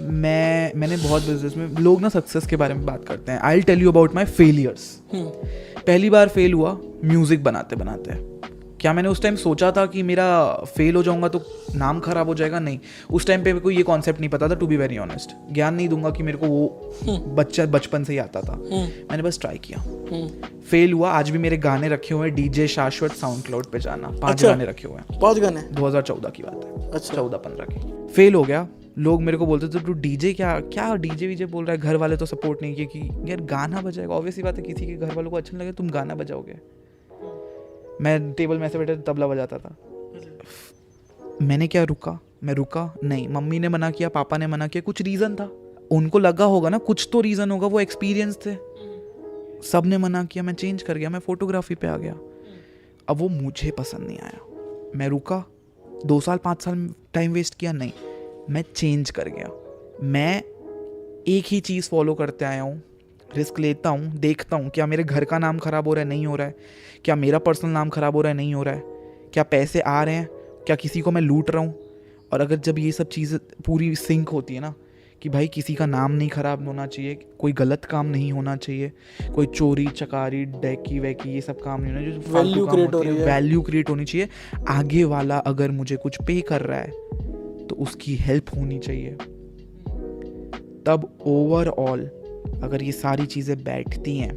[SPEAKER 3] मैंने बहुत बिजनेस में, लोग ना सक्सेस के बारे में बात करते हैं। I will tell you about my failures. पहली बार फेल हुआ म्यूजिक बनाते बनाते, क्या मैंने उस टाइम सोचा था कि मेरा फेल हो जाऊंगा तो नाम खराब हो जाएगा? नहीं, उस टाइम पे मेरे को ये कॉन्सेप्ट नहीं पता था, टू बी वेरी ऑनेस्ट। ज्ञान नहीं दूंगा कि मेरे को वो बचपन से ही आता था। मैंने बस ट्राई किया, फेल हुआ। आज भी मेरे गाने रखे हुए हैं डीजे शाश्वत साउंड क्लाउड पे जाना, 5 गाने रखे हुए हैं।
[SPEAKER 2] 5 गाने?
[SPEAKER 3] 2014 की बात है।
[SPEAKER 2] अच्छा।
[SPEAKER 3] 14-15 की। फेल हो गया। लोग मेरे को बोलते थे तू डीजे क्या डीजे वीजे बोल रहा है, घर वाले तो सपोर्ट नहीं किए कि यार गाना बजाएगा। ऑब्वियसली बात है, किसी के घर वालों को अच्छा नहीं लगे तुम गाना बजाओगे। मैं टेबल में ऐसे बैठे तबला बजाता था। मैंने क्या मैं रुका नहीं। मम्मी ने मना किया, पापा ने मना किया, कुछ रीज़न था, उनको लगा होगा ना, कुछ तो रीज़न होगा, वो एक्सपीरियंस थे। सब ने मना किया, मैं चेंज कर गया, मैं फोटोग्राफी पे आ गया। अब वो मुझे पसंद नहीं आया, मैं रुका। 2 साल 5 साल टाइम वेस्ट किया? नहीं, मैं चेंज कर गया। मैं एक ही चीज़ फॉलो करते आया हूँ, रिस्क लेता हूँ, देखता हूँ क्या मेरे घर का नाम ख़राब हो रहा है, नहीं हो रहा है, क्या मेरा पर्सनल नाम ख़राब हो रहा है, नहीं हो रहा है, क्या पैसे आ रहे हैं, क्या किसी को मैं लूट रहा हूँ। और अगर जब ये सब चीज़ें पूरी सिंक होती है ना कि भाई किसी का नाम नहीं ख़राब होना चाहिए, कोई गलत काम नहीं होना चाहिए, कोई चोरी चकारी डैकी वैकी ये सब काम नहीं होना चाहिए,
[SPEAKER 2] वैल्यू क्रिएट हो रही है,
[SPEAKER 3] वैल्यू क्रिएट होनी चाहिए। आगे वाला अगर मुझे कुछ पे कर रहा है तो उसकी हेल्प होनी चाहिए। तब ओवरऑल अगर ये सारी चीज़ें बैठती हैं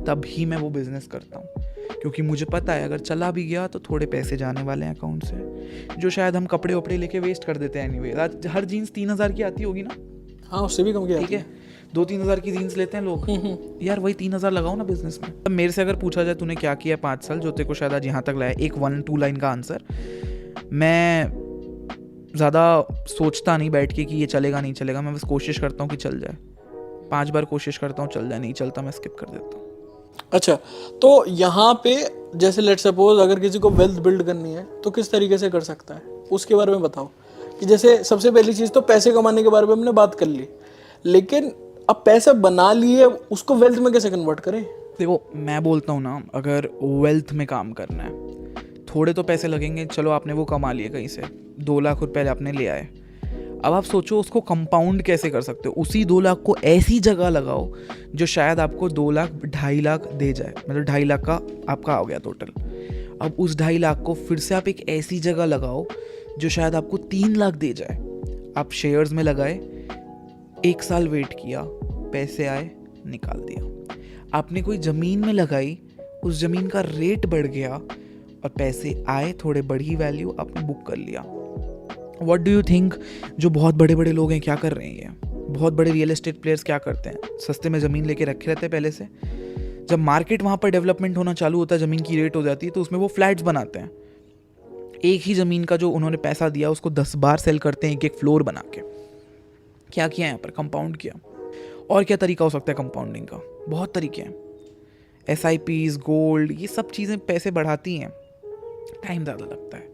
[SPEAKER 3] तब ही मैं वो बिज़नेस करता हूँ, क्योंकि मुझे पता है अगर चला भी गया तो थोड़े पैसे जाने वाले हैं अकाउंट से, जो शायद हम कपड़े वपड़े लेके वेस्ट कर देते हैं। एनीवे, आज हर जीन्स 3,000 की आती होगी ना?
[SPEAKER 2] हाँ, उससे भी कम की
[SPEAKER 3] ठीक है, 2-3 हज़ार की जीन्स लेते हैं लोग। यार वही 3,000 लगाओ ना बिजनेस में। अब मेरे से अगर पूछा जाए तूने क्या किया 5 साल जो तेरे को शायद आज यहाँ तक लाया, एक 1-2 लाइन का आंसर, मैं ज़्यादा सोचता नहीं बैठ के कि ये चलेगा नहीं चलेगा, मैं बस कोशिश करता हूँ कि चल जाए। 5 बार कोशिश करता हूँ, चल जाए, नहीं चलता मैं स्किप कर देता हूँ।
[SPEAKER 2] अच्छा, तो यहाँ पे जैसे लेट सपोज अगर किसी को वेल्थ बिल्ड करनी है तो किस तरीके से कर सकता है, उसके बारे में बताओ। कि जैसे सबसे पहली चीज़ तो पैसे कमाने के बारे में हमने बात कर ली, लेकिन अब पैसा बना लिए उसको वेल्थ में कैसे कन्वर्ट करें?
[SPEAKER 3] देखो मैं बोलता हूँ ना, अगर वेल्थ में काम करना है थोड़े तो पैसे लगेंगे। चलो आपने वो कमा लिए कहीं से, 2 लाख रुपए आपने ले आए, अब आप सोचो उसको कंपाउंड कैसे कर सकते हो। उसी 2 लाख को ऐसी जगह लगाओ जो शायद आपको 2 लाख 2.5 लाख दे जाए, मतलब 2.5 लाख का आपका हो गया टोटल। अब उस 2.5 लाख को फिर से आप एक ऐसी जगह लगाओ जो शायद आपको 3 लाख दे जाए। आप शेयर्स में लगाए, 1 साल वेट किया, पैसे आए, निकाल दिया। आपने कोई ज़मीन में लगाई, उस ज़मीन का रेट बढ़ गया और पैसे आए, थोड़े बढ़ी वैल्यू, आपने बुक कर लिया। व्हाट डू यू थिंक जो बहुत बड़े बड़े लोग हैं क्या कर रहे हैं? ये बहुत बड़े रियल एस्टेट प्लेयर्स क्या करते हैं? सस्ते में ज़मीन लेके रखे रहते हैं पहले से। जब मार्केट वहाँ पर डेवलपमेंट होना चालू होता है, ज़मीन की रेट हो जाती है, तो उसमें वो फ्लैट्स बनाते हैं। एक ही ज़मीन का जो उन्होंने पैसा दिया उसको 10 बार सेल करते हैं, एक फ्लोर बना के। क्या किया यहाँ पर? कंपाउंड किया। और क्या तरीका हो सकता है कंपाउंडिंग का? बहुत तरीके हैं। SIPs, गोल्ड, ये सब चीज़ें पैसे बढ़ाती हैं, टाइम ज़्यादा लगता है।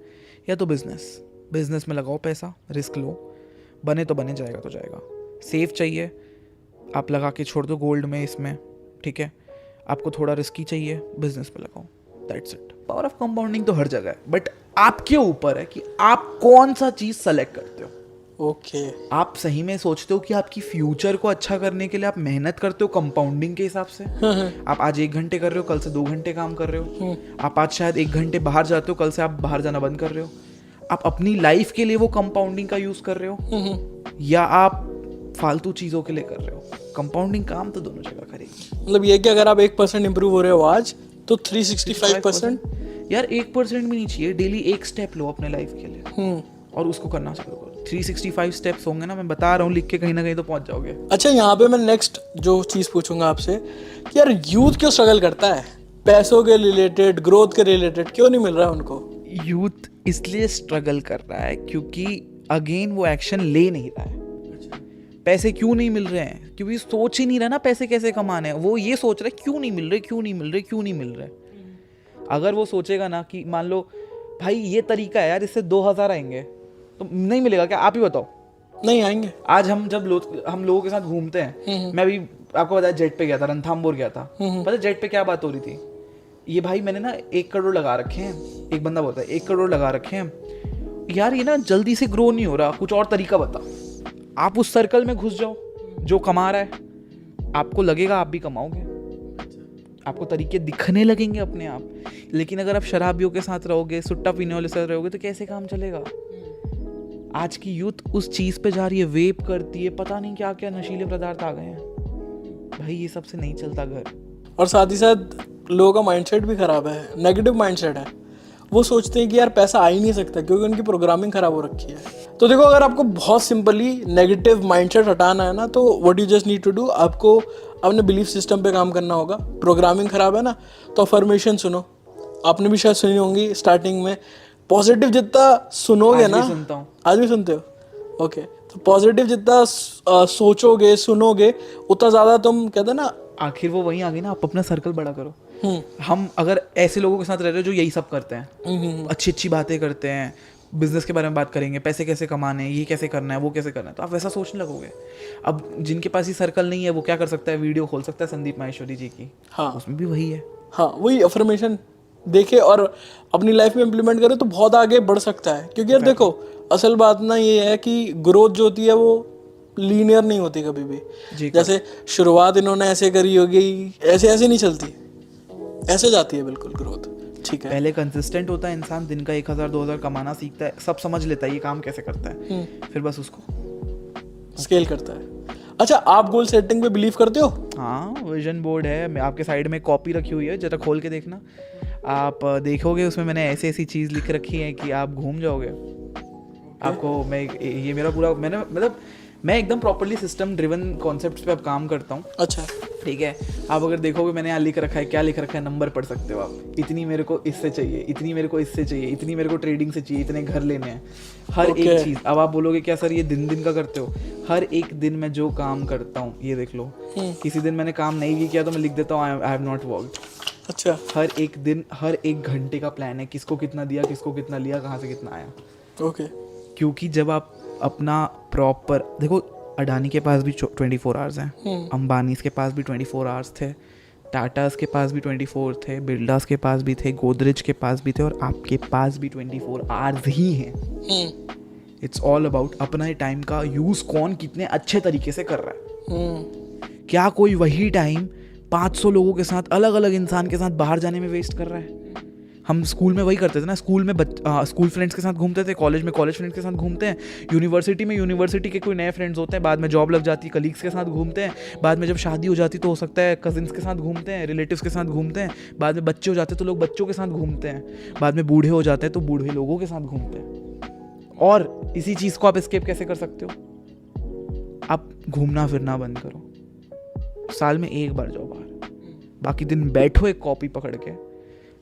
[SPEAKER 3] या तो बिजनेस में लगाओ पैसा, रिस्क लो, बने तो बने, जाएगा तो जाएगा। सेफ चाहिए, आप लगा के छोड़ दो गोल्ड में, इसमें, ठीक है। आपको थोड़ा रिस्की चाहिए, बिजनेस पे लगाओ, that's it. Power of compounding तो हर जगह है, बट आपके ऊपर है कि आप कौन सा चीज़ सेलेक्ट करते हो।
[SPEAKER 2] ओके,
[SPEAKER 3] आप सही में सोचते हो कि आपकी फ्यूचर को अच्छा करने के लिए आप मेहनत करते हो कंपाउंडिंग के हिसाब से। आप आज 1 घंटे कर रहे हो, कल से 2 घंटे काम कर रहे हो। आप आज शायद 1 घंटे बाहर जाते हो, कल से आप बाहर जाना बंद कर रहे हो। आप अपनी लाइफ के लिए वो कंपाउंडिंग का यूज कर रहे हो या आप फालतू चीजों के लिए कर रहे हो। कंपाउंडिंग काम तो दोनों जगह करेगी।
[SPEAKER 2] मतलब ये कि अगर आप 1% इंप्रूव हो रहे हो आज, तो 365%।
[SPEAKER 3] यार 1% भी नहीं चाहिए, डेली 1 स्टेप लो अपने लाइफ के लिए और उसको करना चालू करो। 365 स्टेप्स होंगे ना, मैं बता रहा हूँ, लिख के कहीं ना कहीं तो पहुंच जाओगे।
[SPEAKER 2] अच्छा, यहाँ पे मैं नेक्स्ट जो चीज़ पूछूंगा आपसे कि यार यूथ क्यों स्ट्रगल करता है? पैसों के रिलेटेड, ग्रोथ के रिलेटेड क्यों नहीं मिल रहा है उनको?
[SPEAKER 3] यूथ इसलिए स्ट्रगल कर रहा है क्योंकि अगेन वो एक्शन ले नहीं रहा है। पैसे क्यों नहीं मिल रहे हैं? क्योंकि सोच ही नहीं रहा ना पैसे कैसे कमाने हैं। वो ये सोच रहा है क्यों नहीं मिल रहे, क्यों नहीं मिल रहे, क्यों नहीं मिल रहे। अगर वो सोचेगा ना कि मान लो भाई ये तरीका है यार, इससे 2,000 आएंगे, तो नहीं मिलेगा क्या? आप ही बताओ। नहीं
[SPEAKER 2] आएंगे।
[SPEAKER 3] आज हम जब हम लोगों के साथ घूमते हैं, मैं भी आपको बताया जेट पे गया था, रणथंबोर गया था। पता जेट पे क्या बात हो रही थी? ये भाई मैंने ना 1 करोड़ लगा रखे हैं। एक बंदा बोलता है 1 करोड़ लगा रखे हैं यार, ये ना जल्दी से ग्रो नहीं हो रहा, कुछ और तरीका बता। आप उस सर्कल में घुस जाओ जो कमा रहा है, आपको लगेगा आप भी कमाओगे। आपको तरीके दिखने लगेंगे अपने आप। लेकिन अगर आप शराबियों के साथ रहोगे, सुट्टा पीने वाले साथ रहोगे, तो कैसे काम चलेगा? आज की यूथ उस चीज़ पे जा रही है, वेप करती है, पता नहीं क्या क्या नशीले पदार्थ आ गए हैं भाई, ये सबसे नहीं चलता घर।
[SPEAKER 2] और साथ ही साथ लोगों का माइंडसेट भी खराब है, नेगेटिव माइंडसेट है। वो सोचते हैं कि यार पैसा आ ही नहीं सकता क्योंकि उनकी प्रोग्रामिंग खराब हो रखी है। तो देखो, अगर आपको बहुत सिंपली नेगेटिव माइंडसेट हटाना है ना, तो what you just need to do, आपको अपने बिलीफ सिस्टम पे काम करना होगा। प्रोग्रामिंग खराब है ना, तो अफर्मेशन सुनो। आपने भी शायद सुनी होंगी स्टार्टिंग में। पॉजिटिव जितना सुनोगे ना,
[SPEAKER 3] सुनता हूँ।
[SPEAKER 2] आज भी सुनते हो? ओके, तो पॉजिटिव जितना सोचोगे, सुनोगे, उतना ज़्यादा तुम कहते हैं ना,
[SPEAKER 3] आखिर वो वहीं आ गई ना, आप अपना सर्कल बड़ा करो। हम अगर ऐसे लोगों के साथ रह रहे हो जो यही सब करते हैं, अच्छी अच्छी बातें करते हैं, बिजनेस के बारे में बात करेंगे, पैसे कैसे कमाने हैं, ये कैसे करना है, वो कैसे करना है, तो आप वैसा सोचने लगोगे। अब जिनके पास ये सर्कल नहीं है वो क्या कर सकता है, वीडियो खोल सकता है संदीप माहेश्वरी जी की,
[SPEAKER 2] हाँ
[SPEAKER 3] उसमें भी वही है।
[SPEAKER 2] हाँ, वही अफर्मेशन देखे और अपनी लाइफ में इम्प्लीमेंट करे तो बहुत आगे बढ़ सकता है। क्योंकि यार देखो, असल बात ना ये है कि ग्रोथ जो होती है वो लीनियर नहीं होती कभी भी। जैसे शुरुआत इन्होंने ऐसे करी होगी, ऐसे ऐसे नहीं चलती, ऐसे जाती है बिल्कुल ग्रोथ। ठीक है,
[SPEAKER 3] पहले कंसिस्टेंट होता है इंसान, दिन का 1000-2000 कमाना सीखता है, सब समझ लेता है ये काम कैसे करता है, फिर बस उसको
[SPEAKER 2] स्केल करता है। अच्छा, आप गोल सेटिंग पे बिलीव करते हो?
[SPEAKER 3] हाँ, विजन बोर्ड है, मैं आपके साइड में कॉपी रखी हुई है, जरा खोल के देखना। आप देखोगे उसमें मैंने ऐसी ऐसी चीज़ लिख रखी है कि आप घूम जाओगे। आपको मैं ये मेरा पूरा मैंने मतलब मैं एकदम प्रॉपर्ली सिस्टम ड्रिवन कॉन्सेप्ट्स पे अब काम करता हूँ।
[SPEAKER 2] अच्छा,
[SPEAKER 3] ठीक है, आप अगर देखोगे मैंने यहाँ लिख रखा है, क्या लिख रखा है, नंबर पढ़ सकते हो आप। इतनी मेरे को इससे चाहिए, इतनी मेरे को इससे चाहिए, इतनी मेरे को ट्रेडिंग से चाहिए, इतने घर लेने हैं, हर एक चीज़। अब आप बोलोगे क्या सर ये दिन दिन का करते हो? हर एक दिन मैं जो काम करता हूँ, ये देख लो, किसी दिन मैंने काम नहीं भी किया तो मैं लिख देता हूँ आई हैव नॉट वर्कड।
[SPEAKER 2] अच्छा,
[SPEAKER 3] हर एक दिन, हर एक घंटे का प्लान है, किसको कितना दिया, किसको कितना लिया, कहाँ से कितना आया।
[SPEAKER 2] ओके,
[SPEAKER 3] क्योंकि जब आप अपना प्रॉपर देखो, अडानी के पास भी 24 आवर्स हैं, अंबानीज के पास भी 24 आवर्स थे, टाटास के पास भी 24 थे, बिरलास के पास भी थे, गोदरेज के पास भी थे, और आपके पास भी 24 आवर्स ही हैं। इट्स ऑल अबाउट अपना टाइम का यूज़ कौन कितने अच्छे तरीके से कर रहा है। क्या कोई वही टाइम 500 लोगों के साथ, अलग अलग इंसान के साथ बाहर जाने में वेस्ट कर रहा है? हम स्कूल में वही करते थे ना, स्कूल में स्कूल फ्रेंड्स के साथ घूमते थे, कॉलेज में कॉलेज फ्रेंड्स के साथ घूमते हैं, यूनिवर्सिटी में यूनिवर्सिटी के कोई नए फ्रेंड्स होते हैं, बाद में जॉब लग जाती है, कलीग्स के साथ घूमते हैं, बाद में जब शादी हो जाती तो हो सकता है कजिन्स के साथ घूमते हैं, रिलेटिव्स के साथ घूमते हैं, बाद में बच्चे हो जाते हैं तो लोग बच्चों के साथ घूमते हैं, बाद में बूढ़े हो जाते हैं तो बूढ़े लोगों के साथ घूमते हैं। और इसी चीज़ को आप एस्केप कैसे कर सकते हो? आप घूमना फिरना बंद करो, साल में एक बार जाओ बाहर, बाकी दिन बैठो एक कॉपी पकड़ के,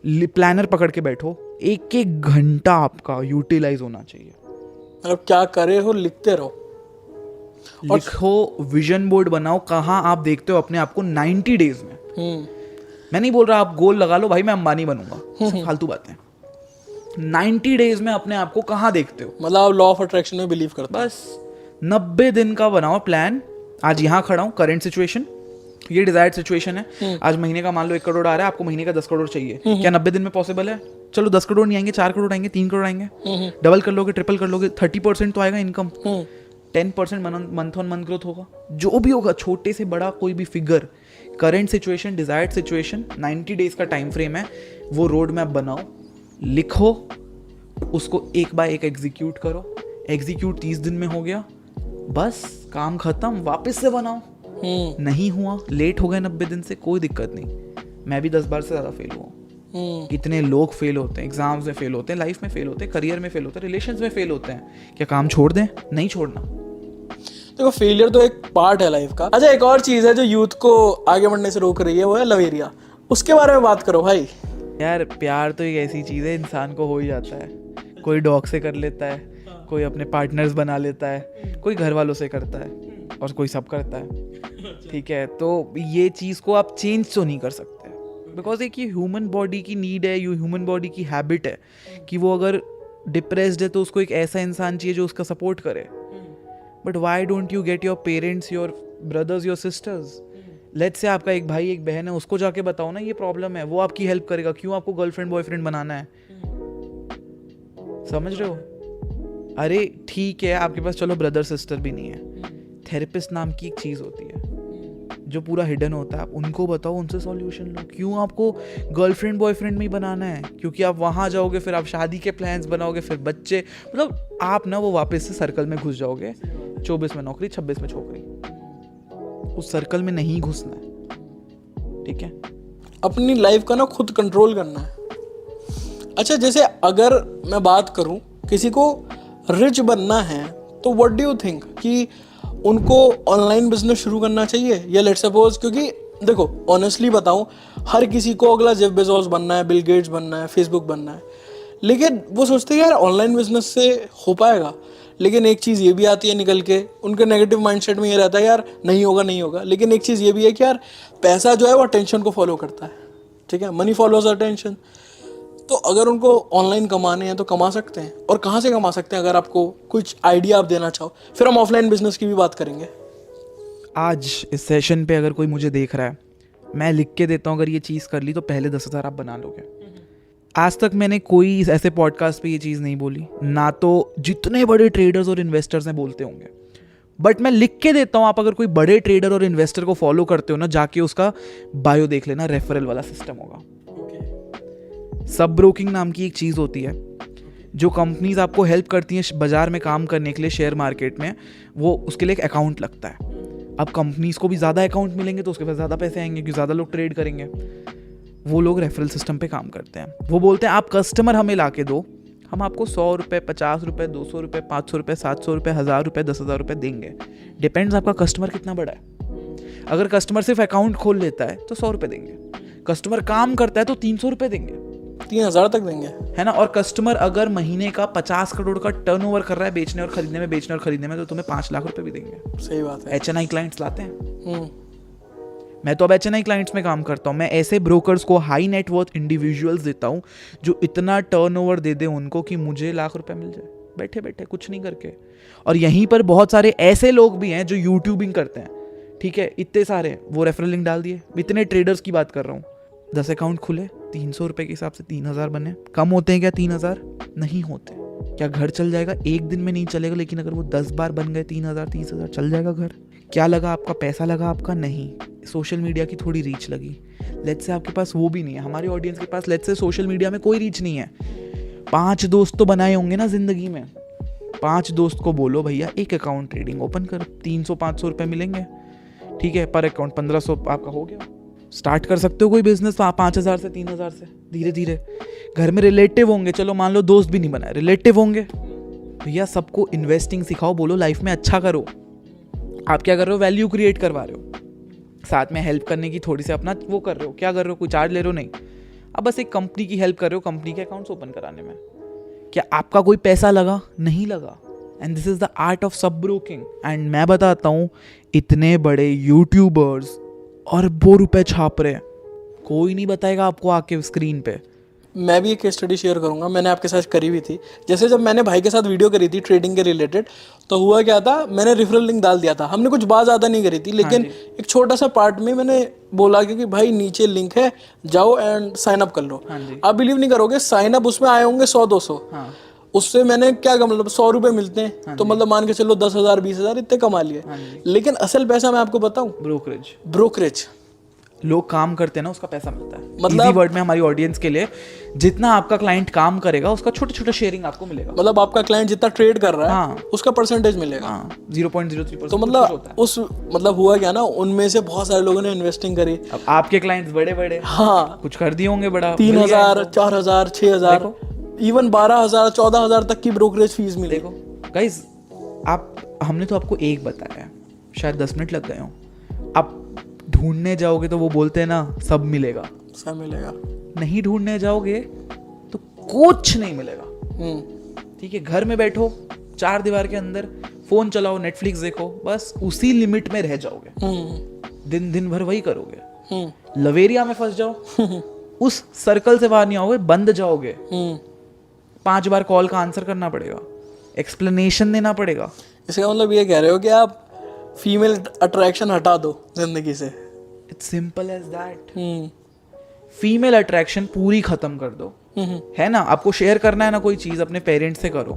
[SPEAKER 3] प्लानर पकड़ के बैठो, एक एक घंटा आपका यूटिलाइज होना चाहिए।
[SPEAKER 2] मतलब क्या करे हो, लिखते रहो,
[SPEAKER 3] लिखो, विजन बोर्ड बनाओ, कहाँ आप देखते हो अपने आप को 90 डेज में। मैं नहीं बोल रहा आप गोल लगा लो भाई मैं अंबानी बनूंगा, सब फालतू बातें। 90 डेज में अपने आप को कहाँ देखते हो?
[SPEAKER 2] मतलब आप लॉ ऑफ अट्रैक्शन में बिलीव करते हो?
[SPEAKER 3] बस 90 दिन का बनाओ प्लान। आज यहाँ खड़ा हूँ, करंट सिचुएशन, ये डिजायर्ड सिचुएशन है, आज महीने का मान लो 1 करोड़ आ रहा है, आपको महीने का 10 करोड़ चाहिए, क्या 90 दिन में पॉसिबल है? चलो 10 करोड़ नहीं आएंगे, 4 करोड़ आएंगे, 3 करोड़ आएंगे, डबल कर लोगे, ट्रिपल कर लोगे, 30% तो आएगा income, 10% month on month growth होगा, जो भी होगा, छोटे से बड़ा कोई भी figure. Current situation, desired situation, 90 days का टाइम फ्रेम है, वो रोड मैप बनाओ, लिखो, उसको एक बाय एक एग्जीक्यूट करो। एग्जीक्यूट 30 दिन में हो गया, बस काम खत्म, वापस से बनाओ। नहीं हुआ, लेट हो गए 90 दिन से, कोई दिक्कत नहीं। मैं भी 10 बार से ज़्यादा फेल हुआ। कितने लोग फेल होते हैं, एग्जाम्स में फेल होते हैं, लाइफ में फेल होते हैं, करियर में फेल होते हैं, रिलेशंस में फेल होते हैं। क्या काम छोड़ दें? नहीं छोड़ना।
[SPEAKER 2] देखो, फेलियर तो एक पार्ट है लाइफ का। अच्छा, एक और चीज़ है जो यूथ को आगे बढ़ने से रोक रही है, वो है लवेरिया। उसके बारे में बात करो भाई।
[SPEAKER 3] यार प्यार तो एक ऐसी चीज़ है, इंसान को हो ही जाता है। कोई डॉग से कर लेता है, कोई अपने पार्टनर्स बना लेता है, कोई घर वालों से करता है, और कोई सब करता है। ठीक है, तो ये चीज़ को आप चेंज तो नहीं कर सकते, बिकॉज एक ये ह्यूमन बॉडी की नीड है, ये ह्यूमन बॉडी की हैबिट है कि वो अगर डिप्रेस्ड है तो उसको एक ऐसा इंसान चाहिए जो उसका सपोर्ट करे। But why don't you get your parents, your brothers, your sisters? Let's say आपका एक भाई एक बहन है, उसको जाके बताओ ना ये प्रॉब्लम है, वो आपकी हेल्प करेगा। क्यों आपको गर्लफ्रेंड बॉयफ्रेंड बनाना है? समझ रहे हो? अरे ठीक है, आपके पास चलो ब्रदर सिस्टर भी नहीं है, थेरेपिस्ट नाम की एक चीज़ होती है जो पूरा हिडन होता है, आप उनको बताओ, उनसे सॉल्यूशन लो। क्यों आपको गर्लफ्रेंड बॉयफ्रेंड में ही बनाना है? क्योंकि आप वहाँ जाओगे, फिर आप शादी के प्लान्स बनाओगे, फिर बच्चे, मतलब आप ना वो वापस से सर्कल में घुस जाओगे, 24 में नौकरी 26 में छोकरी। उस सर्कल में नहीं घुसना है, ठीक है?
[SPEAKER 2] अपनी लाइफ का ना खुद कंट्रोल करना है। अच्छा, जैसे अगर मैं बात करूं, किसी को रिच बनना है तो व्हाट डू यू थिंक कि उनको ऑनलाइन बिजनेस शुरू करना चाहिए, या लेट्स सपोज, क्योंकि देखो ऑनेस्टली बताऊं, हर किसी को अगला जेफ बेजोस बनना है, बिल गेट्स बनना है, फेसबुक बनना है, लेकिन वो सोचते हैं यार ऑनलाइन बिजनेस से हो पाएगा। लेकिन एक चीज़ ये भी आती है निकल के, उनके नेगेटिव माइंडसेट में ये रहता है यार नहीं होगा नहीं होगा। लेकिन एक चीज़ ये भी है कि यार पैसा जो है वो अटेंशन को फॉलो करता है, ठीक है? Money follows attention. तो अगर उनको ऑनलाइन कमाने हैं तो कमा सकते हैं, और कहाँ से कमा सकते हैं? अगर आपको कुछ आइडिया आप देना चाहो, फिर हम ऑफलाइन बिजनेस की भी बात करेंगे।
[SPEAKER 3] आज इस सेशन पे अगर कोई मुझे देख रहा है, मैं लिख के देता हूँ, अगर ये चीज़ कर ली तो पहले 10,000 आप बना लोगे। आज तक मैंने कोई ऐसे पॉडकास्ट पे ये चीज़ नहीं बोली, ना तो जितने बड़े ट्रेडर्स और इन्वेस्टर्स हैं बोलते होंगे, बट मैं लिख के देता हूँ। आप अगर कोई बड़े ट्रेडर और इन्वेस्टर को फॉलो करते हो ना, जाके उसका बायो देख लेना, रेफरल वाला सिस्टम होगा। सब ब्रोकिंग नाम की एक चीज़ होती है, जो कंपनीज आपको हेल्प करती हैं बाजार में काम करने के लिए, शेयर मार्केट में, वो उसके लिए एक अकाउंट लगता है। अब कंपनीज को भी ज़्यादा अकाउंट मिलेंगे तो उसके पास ज़्यादा पैसे आएंगे, क्योंकि ज़्यादा लोग ट्रेड करेंगे। वो लोग रेफरल सिस्टम पे काम करते हैं। वो बोलते हैं आप कस्टमर हमें ला के दो, हम आपको 100 रुपये, 50 रुपये, 200 रुपये, 500 रुपये, 700 रुपये, 1000 रुपये, 10,000 रुपये देंगे। डिपेंड्स आपका कस्टमर कितना बड़ा है। अगर कस्टमर सिर्फ अकाउंट खोल लेता है तो 100 रुपये देंगे, कस्टमर काम करता है तो 300 रुपये देंगे,
[SPEAKER 2] 3,000 तक देंगे, है
[SPEAKER 3] ना? और कस्टमर अगर महीने का 50 करोड़ का टर्नओवर कर रहा है बेचने और खरीदने में, तो तुम्हें 5 लाख रुपए भी देंगे।
[SPEAKER 2] सही बात है।
[SPEAKER 3] HNI क्लाइंट्स लाते हैं। मैं तो अब HNI क्लाइंट्स में काम करता हूँ। मैं ऐसे ब्रोकर्स को, हाई नेटवर्थ इंडिविजुअल्स देता हूँ जो इतना टर्नओवर दे दे उनको कि मुझे लाख रुपए मिल जाए बैठे बैठे कुछ नहीं करके। और यहीं पर बहुत सारे ऐसे लोग भी हैं जो यूट्यूबिंग करते हैं, ठीक है? इतने सारे, वो रेफरल लिंक डाल दिए। इतने ट्रेडर्स की बात कर रहा हूँ, 10 अकाउंट खुले, 300 रुपये के हिसाब से 3,000 बने। कम होते हैं क्या 3,000? नहीं होते। क्या घर चल जाएगा? एक दिन में नहीं चलेगा, लेकिन अगर वो 10 बार बन गए 3,000, 30,000, चल जाएगा घर। क्या लगा आपका? पैसा लगा आपका? नहीं, सोशल मीडिया की थोड़ी रीच लगी। लेट्स से आपके पास वो भी नहीं है, हमारी ऑडियंस के पास लेट्स से सोशल मीडिया में कोई रीच नहीं है। 5 दोस्त तो बनाए होंगे ना जिंदगी में। 5 दोस्त को बोलो भैया एक अकाउंट ट्रेडिंग ओपन कर, 300-500 रुपये मिलेंगे, ठीक है? पर अकाउंट 1,500 आपका हो गया। स्टार्ट कर सकते हो कोई बिजनेस 5,000 से, 3,000 से, धीरे धीरे। घर में रिलेटिव होंगे, चलो मान लो दोस्त भी नहीं बनाए, रिलेटिव होंगे। भैया सबको इन्वेस्टिंग सिखाओ, बोलो लाइफ में अच्छा करो। आप क्या कर रहे हो? वैल्यू क्रिएट करवा रहे हो, साथ में हेल्प करने की थोड़ी सी अपना वो कर रहे हो। क्या कर रहे हो? कोई चार्ज ले रहे हो? नहीं। अब बस एक कंपनी की हेल्प कर रहे हो, कंपनी के अकाउंट्स ओपन कराने में। क्या आपका कोई पैसा लगा? नहीं लगा। And this is the art of सब ब्रोकिंग। एंड मैं बताता हूँ, इतने बड़े यूट्यूबर्स अरबों रुपए छाप रहे हैं, कोई नहीं बताएगा आपको आके स्क्रीन पे।
[SPEAKER 2] मैं भी एक केस स्टडी शेयर करूंगा, मैंने आपके साथ करी हुई थी। जैसे जब मैंने भाई के साथ वीडियो करी थी ट्रेडिंग के रिलेटेड, तो हुआ क्या था, मैंने रेफरल लिंक डाल दिया था। हमने कुछ बात ज़्यादा नहीं करी थी, लेकिन एक छोटा सा पार्ट में मैंने बोला कि भाई नीचे लिंक है, जाओ एंड साइन अप कर लो। आप बिलीव नहीं करोगे, साइन अप उसमें आए होंगे 100-200। उससे मैंने क्या कहा, मतलब 100 रुपये मिलते हैं, तो मतलब मान के चलो 10,000 20,000 इतने कमा लिए। लेकिन असल पैसा मैं आपको बताऊं, ब्रोकरेज
[SPEAKER 3] लोग काम करते हैं ना, उसका पैसा मिलता है। मतलब वर्ड में हमारी ऑडियंस के लिए, जितना आपका क्लाइंट काम करेगा उसका छोटा छोटा शेयरिंग आपको मिलेगा।
[SPEAKER 2] मतलब आपका क्लाइंट जितना ट्रेड कर रहा है उसका परसेंटेज मिलेगा।
[SPEAKER 3] 0.03%।
[SPEAKER 2] तो मतलब हुआ क्या ना, उनमें से बहुत सारे लोगों ने इन्वेस्टिंग करी।
[SPEAKER 3] अब आपके क्लाइंट्स बड़े
[SPEAKER 2] हाँ,
[SPEAKER 3] कुछ कर दिए होंगे बड़ा,
[SPEAKER 2] 3,000, 4,000, 6,000, इवन 12,000, 14,000 तक की ब्रोकरेज फीस मिले।
[SPEAKER 3] देखो गाइस, हमने तो आपको एक बताया, शायद 10 मिनट लग गए हो। आप ढूंढने जाओगे तो वो बोलते हैं ना सब मिलेगा। नहीं ढूंढने जाओगे तो कुछ नहीं मिलेगा। ठीक है, घर में बैठो 4 दीवार के अंदर, फोन चलाओ, नेटफ्लिक्स देखो, बस उसी लिमिट में रह जाओगे। दिन भर वही करोगे। लवेरिया में फंस जाओ, उस सर्कल से बाहर नहीं आओगे, बंद जाओगे। 5 बार कॉल का आंसर करना पड़ेगा, एक्सप्लेनेशन देना पड़ेगा।
[SPEAKER 2] इसका मतलब ये कह रहे हो कि आप फीमेल अट्रैक्शन हटा दो जिंदगी से।
[SPEAKER 3] It's simple as that. Female attraction पूरी खत्म कर दो, है ना? आपको शेयर करना है ना कोई चीज, अपने पेरेंट्स से करो।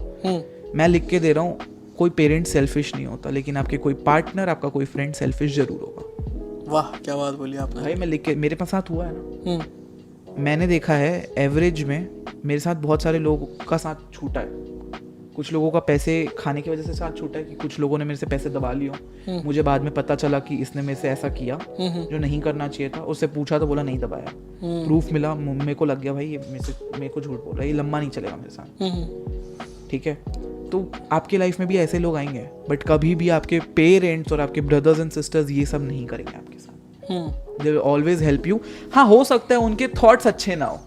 [SPEAKER 3] मैं लिख के दे रहा हूँ, कोई पेरेंट सेल्फिश नहीं होता, लेकिन आपके कोई पार्टनर, आपका कोई फ्रेंड सेल्फिश जरूर होगा।
[SPEAKER 2] वाह क्या बात बोली आपने।
[SPEAKER 3] भाई मैं लिख के, मेरे पास साथ हुआ है ना,
[SPEAKER 2] हम्म,
[SPEAKER 3] मैंने देखा है एवरेज में मेरे साथ बहुत सारे लोगों का साथ छूटा है। कुछ लोगों का पैसे खाने की वजह से साथ छूटा है कि कुछ लोगों ने मेरे से पैसे दबा लिए। मुझे बाद में पता चला कि इसने मेरे से ऐसा किया जो नहीं करना चाहिए था। उससे पूछा तो बोला नहीं दबाया, प्रूफ मिला, मेरे को लग गया भाई ये मेरे को झूठ बोल रहा है, ये लंबा नहीं चलेगा मेरे साथ। ठीक है, तो आपके लाइफ में भी ऐसे लोग आएंगे, बट कभी भी आपके पेरेंट्स और आपके ब्रदर्स एंड सिस्टर्स ये सब नहीं करेंगे आपके साथ। They will always help you. हाँ, हो सकता है उनके थॉट्स अच्छे ना हो,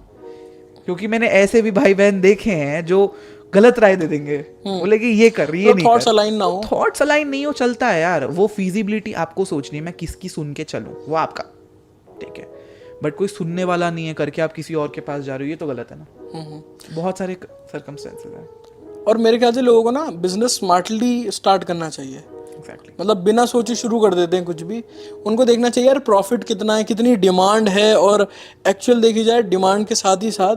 [SPEAKER 3] क्योंकि मैंने ऐसे भी भाई बहन देखे हैं जो गलत राय दे देंगे, बोले कि ये कर रही है, नहीं
[SPEAKER 2] थॉट्स अलाइन ना हो,
[SPEAKER 3] थॉट्स अलाइन नहीं हो, चलता है यार। वो फिजिबिलिटी आपको सोचनी है, मैं किसकी सुन के चलूं, वो आपका ठीक है, बट कोई सुनने वाला नहीं है करके आप किसी और के पास जा रहे हो, ये तो गलत है ना। बहुत सारे सर्कमस्टेंसेस हैं।
[SPEAKER 2] और मेरे ख्याल से लोगों को ना बिजनेस स्मार्टली स्टार्ट करना चाहिए।
[SPEAKER 3] एग्जैक्टली,
[SPEAKER 2] मतलब बिना सोचे शुरू कर देते हैं कुछ भी। उनको देखना चाहिए यार प्रॉफिट कितना है, कितनी डिमांड है, और एक्चुअल देखी जाए डिमांड के साथ ही साथ,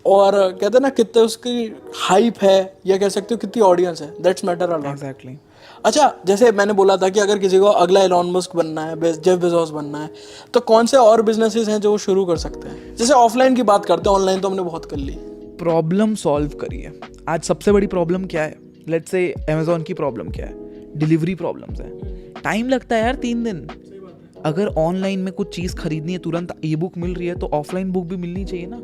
[SPEAKER 2] और कहते हैं ना कितने उसकी हाइप है, या कह सकते हो कितनी ऑडियंस है, that's matter a lot.
[SPEAKER 3] Exactly.
[SPEAKER 2] अच्छा, जैसे मैंने बोला था कि अगर किसी को अगला एलॉन मस्क बनना है, जेफ बेजोस बनना है, तो कौन से और बिजनेसेस हैं जो वो शुरू कर सकते हैं? जैसे ऑफलाइन की बात करते हैं, ऑनलाइन तो हमने बहुत कर ली।
[SPEAKER 3] प्रॉब्लम सॉल्व करिए। आज सबसे बड़ी प्रॉब्लम क्या है? लेट्स से अमेजोन की प्रॉब्लम क्या है? डिलीवरी प्रॉब्लम्स है, टाइम लगता है यार 3 दिन। अगर ऑनलाइन में कुछ चीज़ खरीदनी है, तुरंत ई बुक मिल रही है, तो ऑफलाइन बुक भी मिलनी चाहिए ना।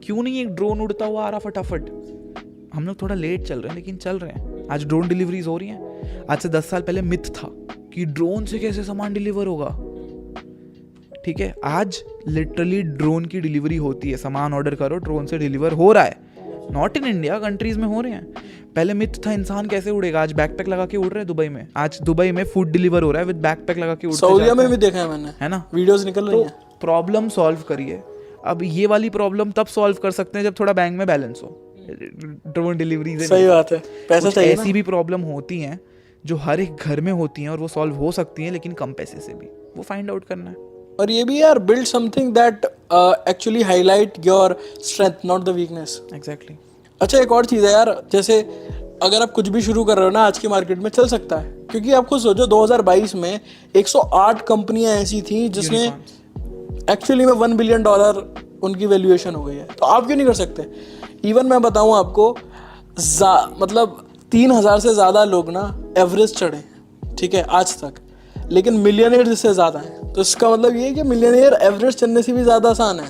[SPEAKER 3] क्यों नहीं एक ड्रोन उड़ता हुआ आ रहा फटाफट? हम लोग थोड़ा लेट चल रहे हैं, लेकिन चल रहे हैं। आज ड्रोन डिलीवरीज हो रही हैं। आज से 10 साल पहले मिथ था कि ड्रोन से कैसे सामान डिलीवर होगा। ठीक है, आज लिटरली ड्रोन की डिलीवरी होती है। सामान ऑर्डर करो, ड्रोन से डिलीवर हो रहा है। नॉट इन इंडिया, कंट्रीज में हो रहे हैं। पहले मिथ था इंसान कैसे उड़ेगा, आज बैकपैक लगा के उड़ रहे हैं दुबई में। आज दुबई में फूड डिलीवर हो रहा है विद बैकपैक लगा के उड़ते
[SPEAKER 2] सऊदीया में भी देखा है मैंने,
[SPEAKER 3] है ना,
[SPEAKER 2] वीडियोस निकल रही हैं।
[SPEAKER 3] प्रॉब्लम सॉल्व करिए। अब ये वाली प्रॉब्लम तब सॉल्व कर सकते हैं जब थोड़ा बैंक में बैलेंस हो। ड्रोन डिलीवरी से
[SPEAKER 2] सही बात है, पैसा चाहिए ना।
[SPEAKER 3] ऐसी भी प्रॉब्लम होती हैं जो हर एक घर में होती हैं और वो सॉल्व हो सकती हैं, लेकिन कम पैसे से भी। वो फाइंड आउट करना है।
[SPEAKER 2] और ये भी यार, build something that actually highlight your strength, not the weakness.
[SPEAKER 3] Exactly.
[SPEAKER 2] अच्छा, एक और चीज़ है यार, जैसे अगर आप कुछ भी शुरू कर रहे हो ना, आज की मार्केट में चल सकता है। क्योंकि आप खुद सोचो 2022 में 108 कंपनियां ऐसी थी जिसमें एक्चुअली में $1 बिलियन उनकी वैल्यूएशन हो गई है। तो आप क्यों नहीं कर सकते? इवन मैं बताऊं आपको, मतलब 3000 से ज़्यादा लोग ना एवरेस्ट चढ़े, ठीक है, आज तक, लेकिन मिलियनेयर इससे ज़्यादा हैं। तो इसका मतलब ये है कि मिलियनेयर एवरेस्ट चढ़ने से भी ज़्यादा आसान है।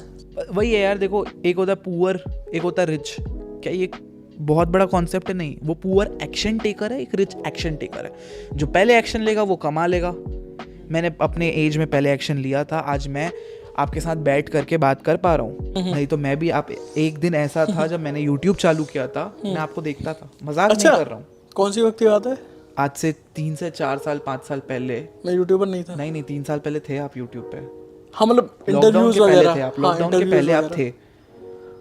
[SPEAKER 3] वही है यार, देखो, एक होता है पुअर, एक होता है रिच। क्या ये बहुत बड़ा कॉन्सेप्ट है? नहीं, वो पुअर एक्शन टेकर है, एक रिच एक्शन टेकर है। जो पहले एक्शन लेगा वो कमा लेगा। मैंने अपने एज में पहले एक्शन लिया था, आज मैं आपके साथ बैठ करके बात कर पा रहा हूँ। नहीं तो मैं भी, आप एक दिन ऐसा था जब मैंने YouTube चालू किया था, मैं आपको देखता था, मजाक नहीं कर रहा हूँ।
[SPEAKER 2] कौन सी वक्त की बात है?
[SPEAKER 3] आज से 3 से 4 साल 5 साल पहले।
[SPEAKER 2] मैं यूट्यूबर नहीं था।
[SPEAKER 3] नहीं, 3 साल पहले थे आप YouTube पे।
[SPEAKER 2] हाँ, मतलब
[SPEAKER 3] लॉकडाउन
[SPEAKER 2] इंटरव्यूज
[SPEAKER 3] के पहले
[SPEAKER 2] वगैरह
[SPEAKER 3] थे आप,
[SPEAKER 2] हाँ,
[SPEAKER 3] लॉकडाउन के
[SPEAKER 2] interviews
[SPEAKER 3] पहले आप
[SPEAKER 2] वगैरह।
[SPEAKER 3] थे,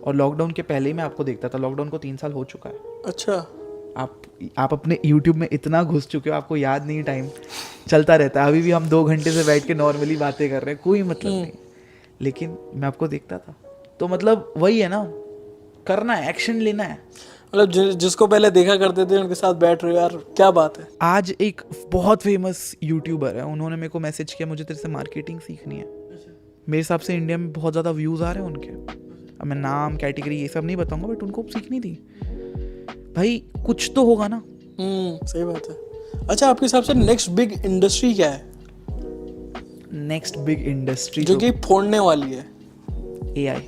[SPEAKER 3] और लॉकडाउन के पहले ही मैं आपको देखता था। लॉकडाउन को 3 साल हो चुका है।
[SPEAKER 2] अच्छा,
[SPEAKER 3] आप अपने YouTube में इतना घुस चुके हो, आपको याद नहीं, टाइम चलता रहता है। अभी भी हम 2 घंटे से बैठ के नॉर्मली बातें कर रहे हैं, कोई मतलब नहीं, लेकिन मैं आपको देखता था। तो मतलब वही है ना, करना है, एक्शन लेना है।
[SPEAKER 2] मतलब जिसको पहले देखा करते थे उनके साथ बैठ रहे हो यार, क्या बात है।
[SPEAKER 3] आज एक बहुत फेमस यूट्यूबर है, उन्होंने मेरे को मैसेज किया, मुझे तेरे से मार्केटिंग सीखनी है। मेरे हिसाब से इंडिया में बहुत ज़्यादा व्यूज़ आ रहे हैं उनके। अब मैं नाम, कैटेगरी ये सब नहीं बताऊंगा, बट उनको सीखनी थी। भाई कुछ तो होगा ना।
[SPEAKER 2] सही बात है। अच्छा, आपके हिसाब से नेक्स्ट बिग इंडस्ट्री क्या है?
[SPEAKER 3] नेक्स्ट बिग इंडस्ट्री
[SPEAKER 2] जो कि फोड़ने वाली है?
[SPEAKER 3] AI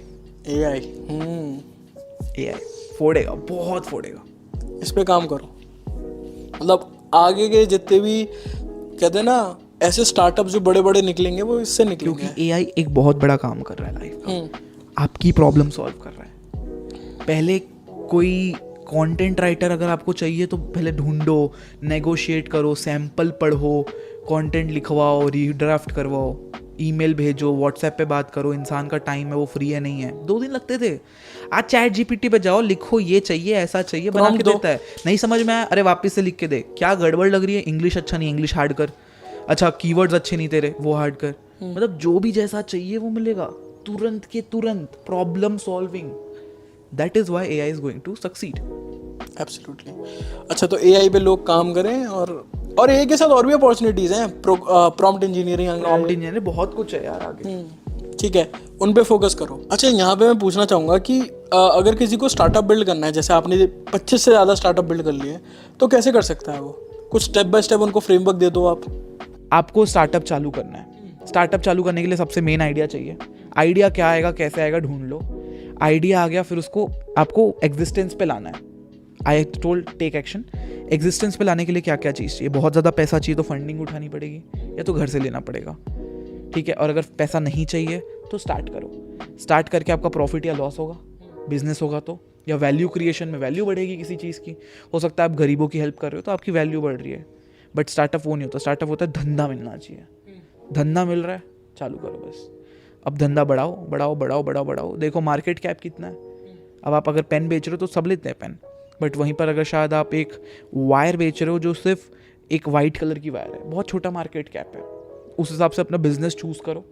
[SPEAKER 3] फोड़ेगा, बहुत फोड़ेगा।
[SPEAKER 2] इस पे काम करो। मतलब आगे के जितने भी कहते हैं ना ऐसे स्टार्टअप जो बड़े बड़े निकलेंगे, वो इससे निकलेंगे।
[SPEAKER 3] क्योंकि AI एक बहुत बड़ा काम कर रहा है लाइफ का। आपकी प्रॉब्लम सॉल्व कर रहा है। पहले कोई कंटेंट राइटर अगर आपको चाहिए तो पहले ढूंढो, नेगोशिएट करो, सैंपल पढ़ो, कंटेंट लिखवाओ, रीड्राफ्ट करवाओ, ईमेल भेजो, व्हाट्सएप पे बात करो, इंसान का टाइम है वो फ्री है नहीं है, 2 दिन लगते थे। आज चैट GPT पे जाओ, लिखो ये चाहिए, ऐसा चाहिए, बना के देता है। नहीं समझ में आया, अरे वापस से लिख के दे। क्या गड़बड़ लग रही है, इंग्लिश अच्छा नहीं, इंग्लिश हार्ड कर। अच्छा, कीवर्ड्स अच्छे नहीं तेरे, वो हार्ड कर। मतलब जो भी जैसा चाहिए वो मिलेगा, तुरंत के तुरंत। Problem solving, that is why AI is going to succeed.
[SPEAKER 2] Absolutely. अच्छा, तो AI पे लोग काम करें और और ए के साथ और भी अपॉर्चुनिटीज हैं, प्रॉम्प्ट इंजीनियरिंग,
[SPEAKER 3] प्रॉम्प्ट इंजीनियर बहुत कुछ है यार आगे।
[SPEAKER 2] ठीक है, उन पे फोकस करो। अच्छा, यहाँ पे मैं पूछना चाहूँगा कि अगर किसी को स्टार्टअप बिल्ड करना है, जैसे आपने 25 से ज़्यादा स्टार्टअप बिल्ड कर लिए, तो कैसे कर सकता है वो? कुछ स्टेप बाय स्टेप उनको फ्रेमवर्क दे दो आप।
[SPEAKER 3] आपको स्टार्टअप चालू करना है। स्टार्टअप चालू करने के लिए सबसे मेन आइडिया चाहिए। आइडिया क्या आएगा, कैसे आएगा, ढूंढ लो। आइडिया आ गया, फिर उसको आपको एग्जिस्टेंस पे लाना है। I told take action. Existence पे लाने के लिए क्या क्या चीज़ चाहिए? बहुत ज़्यादा पैसा चाहिए तो फंडिंग उठानी पड़ेगी या तो घर से लेना पड़ेगा, ठीक है। और अगर पैसा नहीं चाहिए तो स्टार्ट करो। स्टार्ट करके आपका प्रॉफिट या लॉस होगा, बिजनेस होगा तो, या वैल्यू क्रिएशन में वैल्यू बढ़ेगी किसी चीज़ की। हो सकता है आप गरीबों की हेल्प कर रहे हो तो आपकी वैल्यू बढ़ रही है। बट स्टार्टअप वो नहीं होता। स्टार्टअप होता है धंधा मिलना चाहिए। धंधा मिल रहा है, चालू करो बस। अब धंधा बढ़ाओ बढ़ाओ बढ़ाओ बढ़ाओ बढ़ाओ। देखो मार्केट कैप कितना है। अब आप अगर पेन बेच रहे हो तो सब लेते हैं पेन, बट वहीं पर अगर शायद आप एक वायर बेच रहे हो जो सिर्फ एक वाइट कलर की वायर है, बहुत छोटा मार्केट कैप है। उस हिसाब से अपना बिजनेस चूज करो,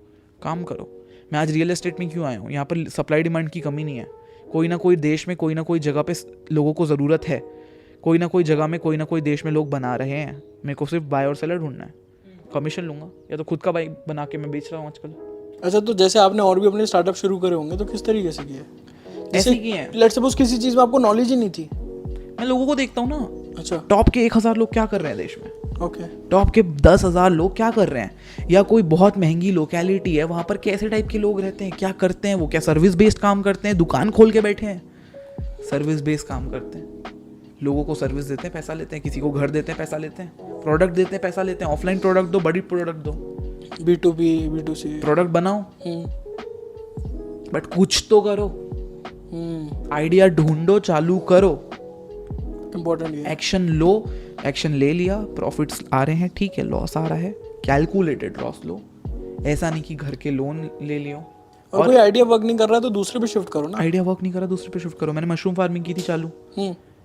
[SPEAKER 3] काम करो। मैं आज रियल एस्टेट में क्यों आया हूँ? यहाँ पर सप्लाई डिमांड की कमी नहीं है। कोई ना कोई देश में कोई ना कोई जगह पे लोगों को ज़रूरत है। कोई ना कोई जगह में कोई ना कोई देश में लोग बना रहे हैं। मेरे को सिर्फ बाय और सेलर ढूंढना है, कमीशन लूँगा, या तो खुद का बाइक बना के मैं बेच रहा हूँ आजकल।
[SPEAKER 2] अच्छा, तो जैसे आपने और भी अपने स्टार्टअप शुरू करे होंगे, तो किस तरीके से किए?
[SPEAKER 3] ऐसे किए हैं।
[SPEAKER 2] लेट्स सपोज किसी चीज़ में आपको नॉलेज ही नहीं थी।
[SPEAKER 3] मैं लोगों को देखता हूँ ना,
[SPEAKER 2] अच्छा,
[SPEAKER 3] टॉप के 1000 लोग क्या कर रहे हैं देश में,
[SPEAKER 2] ओके,
[SPEAKER 3] टॉप के 10,000 लोग क्या कर रहे हैं, या कोई बहुत महंगी लोकेलिटी है वहाँ पर कैसे टाइप के लोग रहते हैं, क्या करते हैं वो, क्या सर्विस बेस्ड काम करते हैं, दुकान खोल के बैठे हैं, सर्विस बेस्ड काम करते हैं, लोगों को सर्विस देते हैं, पैसा लेते हैं, किसी को घर देते हैं, पैसा लेते हैं, प्रोडक्ट देते हैं, पैसा लेते हैं। ऑफलाइन प्रोडक्ट दो, बड़ी प्रोडक्ट दो,
[SPEAKER 2] B2B B2C
[SPEAKER 3] प्रोडक्ट बनाओ, बट कुछ तो करो, आइडिया ढूंढो, चालू करो,
[SPEAKER 2] इम्पोर्टेंट है।
[SPEAKER 3] एक्शन लो। एक्शन ले लिया, प्रॉफिट्स आ रहे हैं, ठीक है, लॉस आ रहा है, कैलकुलेटेड लॉस लो। ऐसा नहीं कि घर के लोन ले लियो।
[SPEAKER 2] और कोई आइडिया वर्क नहीं कर रहा है तो दूसरे पे शिफ्ट करो ना।
[SPEAKER 3] आइडिया वर्क नहीं करा, दूसरे पे शिफ्ट करो। मैंने मशरूम फार्मिंग की थी चालू,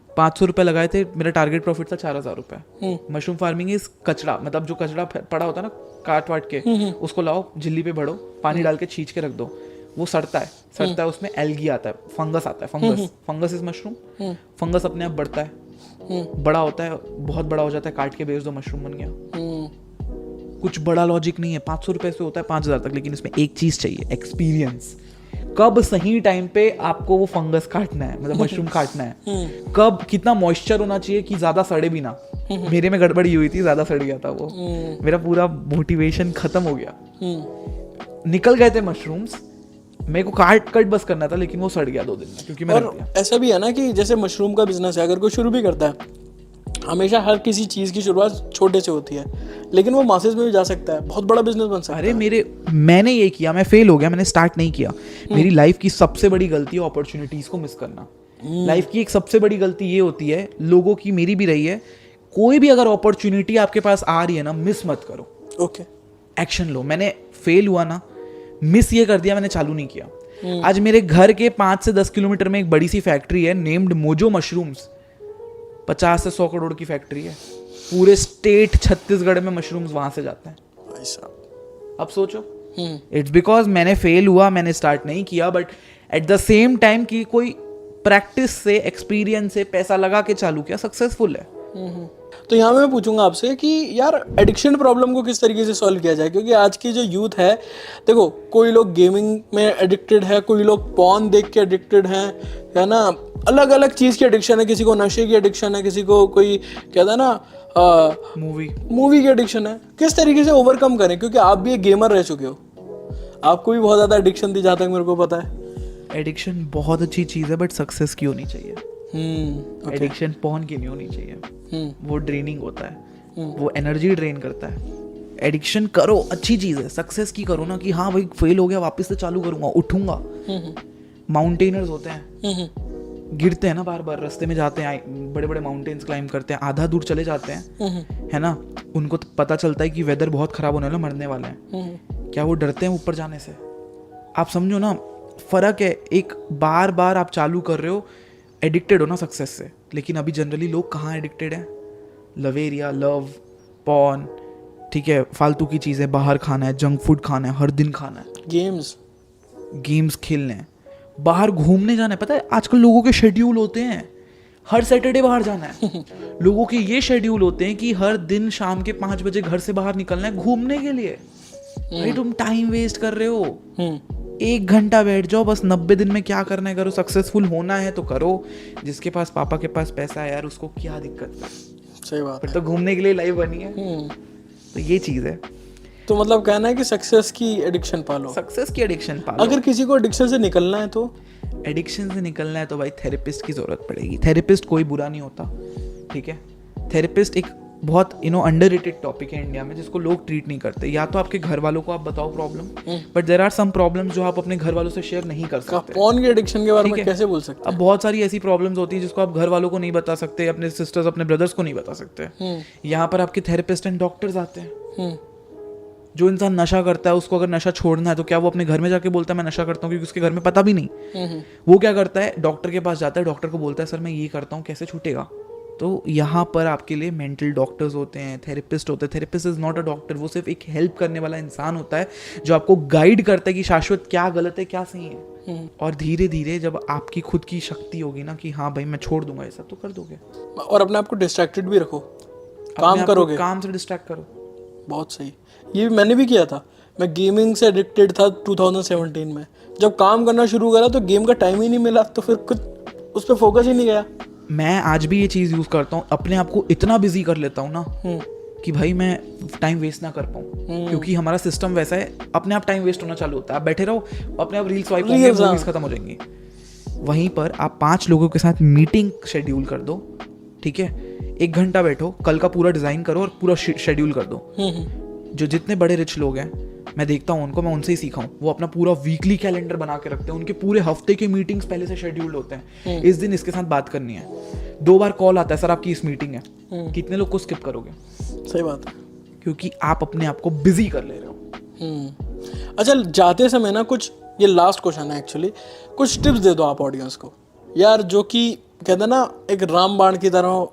[SPEAKER 3] 500 रुपये लगाए थे, मेरा टारगेट प्रॉफिट था 4000 रुपये। मशरूम फार्मिंग इज कचरा, मतलब जो कचरा पड़ा होता है ना काट वाट के, उसको लाओ, झिल्ली पे भरो, पानी डाल के छींच के रख दो, वो सड़ता है, उसमें एल्गी आता है, फंगस आता है, फंगस इज मशरूम। फंगस अपने आप बढ़ता है, बड़ा होता है, बहुत बड़ा हो जाता है, काट के बेच दो, मशरूम बन गया। कुछ बड़ा लॉजिक नहीं है। 500 रुपए से होता है 5000 तक, लेकिन इसमें एक चीज चाहिए, एक्सपीरियंस। कब सही टाइम पे आपको वो फंगस काटना है, मतलब मशरूम काटना है, कब कितना मॉइस्चर होना चाहिए कि ज्यादा सड़े भी ना। मेरे में गड़बड़ी हुई थी, ज्यादा सड़ गया था वो, मेरा पूरा मोटिवेशन खत्म हो गया। निकल गए थे मशरूम्स, मेरे को कट बस करना था, लेकिन वो सड़ गया 2 दिन में, क्योंकि मैं रख दिया।
[SPEAKER 2] ऐसा भी है ना कि जैसे मशरूम का बिजनेस है, अगर कोई शुरू भी करता है, हमेशा हर किसी चीज़ की शुरुआत छोटे से होती है, लेकिन वो मासेस में भी जा सकता है, बहुत बड़ा बिजनेस बन सकता है।
[SPEAKER 3] अरे मैंने ये किया, मैं फेल हो गया, मैंने स्टार्ट नहीं किया। मेरी लाइफ की सबसे बड़ी गलती है अपॉर्चुनिटीज को मिस करना। लाइफ की एक सबसे बड़ी गलती ये होती है, लोगों की, मेरी भी रही है, कोई भी अगर अपॉर्चुनिटी आपके पास आ रही है ना, मिस मत करो,
[SPEAKER 2] ओके,
[SPEAKER 3] एक्शन लो। मैंने फेल हुआ ना, मिस ये कर दिया, मैंने चालू नहीं किया। आज मेरे घर के 5 से 10 किलोमीटर में एक बड़ी सी फैक्ट्री है नेम्ड मोजो मशरूम्स, 50 से 100 करोड़ की फैक्ट्री है। पूरे स्टेट छत्तीसगढ़ में मशरूम्स वहां से जाते हैं
[SPEAKER 2] भाई साहब।
[SPEAKER 3] अब सोचो, इट्स बिकॉज मैंने फेल हुआ, मैंने स्टार्ट नहीं किया, but at the same time की कोई प्रैक्टिस से, एक्सपीरियंस से, पैसा लगा के चालू किया, सक्सेसफुल है।
[SPEAKER 2] तो यहाँ मैं पूछूंगा आपसे कि यार एडिक्शन प्रॉब्लम को किस तरीके से सॉल्व किया जाए, क्योंकि आज की जो यूथ है, देखो कोई लोग गेमिंग में एडिक्टेड है, कोई लोग पॉर्न देख के एडिक्टेड हैं, है ना, अलग अलग चीज़ की एडिक्शन है, किसी को नशे की एडिक्शन है, किसी को कोई कहता है ना मूवी की एडिक्शन है। किस तरीके से ओवरकम करें, क्योंकि आप भी एक गेमर रह चुके हो, आपको भी बहुत ज़्यादा एडिक्शन थी, जहाँ तक मेरे को पता है।
[SPEAKER 3] एडिक्शन बहुत अच्छी चीज़ है, बट सक्सेस की होनी चाहिए। एडिक्शन पॉर्न की नहीं होनी चाहिए, वो ड्रेनिंग होता है, वो एनर्जी ड्रेन करता है। एडिक्शन करो, अच्छी चीज़ है, सक्सेस की करो ना, कि हाँ भाई फेल हो गया, वापस से चालू करूंगा, उठूंगा। माउंटेनर्स होते हैं, गिरते हैं ना बार बार, रास्ते में जाते हैं, बड़े बड़े माउंटेन्स क्लाइंब करते हैं, आधा दूर चले जाते हैं, है ना, उनको पता चलता है कि वेदर बहुत खराब होने वाला, मरने वाले हैं, क्या वो डरते हैं ऊपर जाने से? आप समझो ना, फर्क है। एक बार बार आप चालू कर रहे हो, एडिक्टेड हो ना सक्सेस से, लेकिन अभी जनरली लोग कहाँ एडिक्टेड हैं? लवेरिया, लव, पॉर्न, ठीक है, फालतू की चीज़ें, बाहर खाना है, जंक फूड खाना है, हर दिन खाना है, गेम्स खेलने हैं, बाहर घूमने जाना है। पता है आजकल लोगों के शेड्यूल होते हैं, हर सैटरडे बाहर जाना है। लोगों के ये शेड्यूल होते हैं कि हर दिन शाम के 5 बजे घर से बाहर निकलना है घूमने के लिए। भाई तुम टाइम वेस्ट कर रहे हो। 1 घंटा बैठ जाओ बस, 90 दिन में क्या करना है करो, सक्सेसफुल होना है तो करो। जिसके पास पापा के पास पैसा है यार उसको क्या दिक्कत है,
[SPEAKER 2] सही बात
[SPEAKER 3] फिर तो घूमने के लिए लाइफ बनी है। तो ये चीज है,
[SPEAKER 2] तो मतलब कहना है कि सक्सेस की एडिक्शन पालो।
[SPEAKER 3] सक्सेस की एडिक्शन पालो।
[SPEAKER 2] अगर किसी को एडिक्शन से निकलना है तो
[SPEAKER 3] एडिक्शन से निकलना है तो भाई थेरेपिस्ट की जरूरत पड़ेगी। थेरेपिस्ट कोई बुरा नहीं होता, ठीक है। थेरेपिस्ट एक बहुत अंडररेटेड टॉपिक है इंडिया में जिसको लोग ट्रीट नहीं करते। या तो आपके घर वालों को आप बताओ problem, but there are some problems जो आप अपने घर वालों से शेयर नहीं कर सकते।
[SPEAKER 2] पॉर्न की एडिक्शन के बारे में कैसे बोल सकते
[SPEAKER 3] अब बहुत सारी ऐसी प्रॉब्लम्स होती है जिसको आप घर वालों को नहीं बता सकते, अपने सिस्टर्स अपने ब्रदर्स को नहीं बता सकते। यहाँ पर आपके थेरेपिस्ट एंड डॉक्टर्स आते हैं। जो इंसान नशा करता है उसको अगर नशा छोड़ना है तो क्या वो अपने घर में जाके बोलता है मैं नशा करता हूँ, क्योंकि उसके घर में पता भी नहीं। वो क्या करता है, डॉक्टर के पास जाता है, डॉक्टर को बोलता है सर मैं ये करता हूँ, कैसे छूटेगा। तो यहाँ पर आपके लिए मेंटल डॉक्टर्स होते हैं, थेरेपिस्ट होते हैं। Therapist is not a doctor, वो सिर्फ एक हेल्प करने वाला इंसान होता है जो आपको गाइड करता है कि शाश्वत क्या गलत है क्या सही है। और धीरे धीरे जब आपकी खुद की शक्ति होगी ना कि हाँ भाई मैं छोड़ दूंगा ये सब, तो कर दोगे।
[SPEAKER 2] और अपने आप को डिस्ट्रैक्टेड भी रखो, काम करोगे,
[SPEAKER 3] काम से डिस्ट्रैक्ट करो।
[SPEAKER 2] बहुत सही। ये मैंने भी किया था। मैं गेमिंग से एडिक्टेड था 2017 में। जब काम करना शुरू करा तो गेम का टाइम ही नहीं मिला, तो फिर कुछ उस पर फोकस ही नहीं गया।
[SPEAKER 3] मैं आज भी ये चीज़ यूज़ करता हूँ, अपने आप को इतना बिजी कर लेता हूँ ना कि भाई मैं टाइम वेस्ट ना कर पाऊँ, क्योंकि हमारा सिस्टम वैसा है, अपने आप टाइम वेस्ट होना चालू होता है। आप बैठे रहो, अपने आप रील्स स्वाइप होंगे, मूवीज खत्म हो जाएंगी। वहीं पर आप 5 लोगों के साथ मीटिंग शेड्यूल कर दो, ठीक है। 1 घंटा बैठो, कल का पूरा डिज़ाइन करो और पूरा शेड्यूल कर दो। जो जितने बड़े रिच लोग हैं मैं देखता हूँ उनको, मैं उनसे ही सीखा हूँ। वो अपना पूरा वीकली कैलेंडर बना के रखते हैं, उनके पूरे हफ्ते के मीटिंग्स पहले से शेड्यूल्ड होते हैं। इस दिन इसके साथ बात करनी है, 2 बार कॉल आता है सर आपकी इस मीटिंग है। कितने लोग को स्किप करोगे?
[SPEAKER 2] सही बात है,
[SPEAKER 3] क्योंकि आप अपने आप को बिजी कर ले रहे हो।
[SPEAKER 2] अच्छा जाते समय ना कुछ, ये लास्ट क्वेश्चन है एक्चुअली, कुछ टिप्स दे दो आप ऑडियंस को यार, जो कि कहते हैं ना एक रामबाण की तरह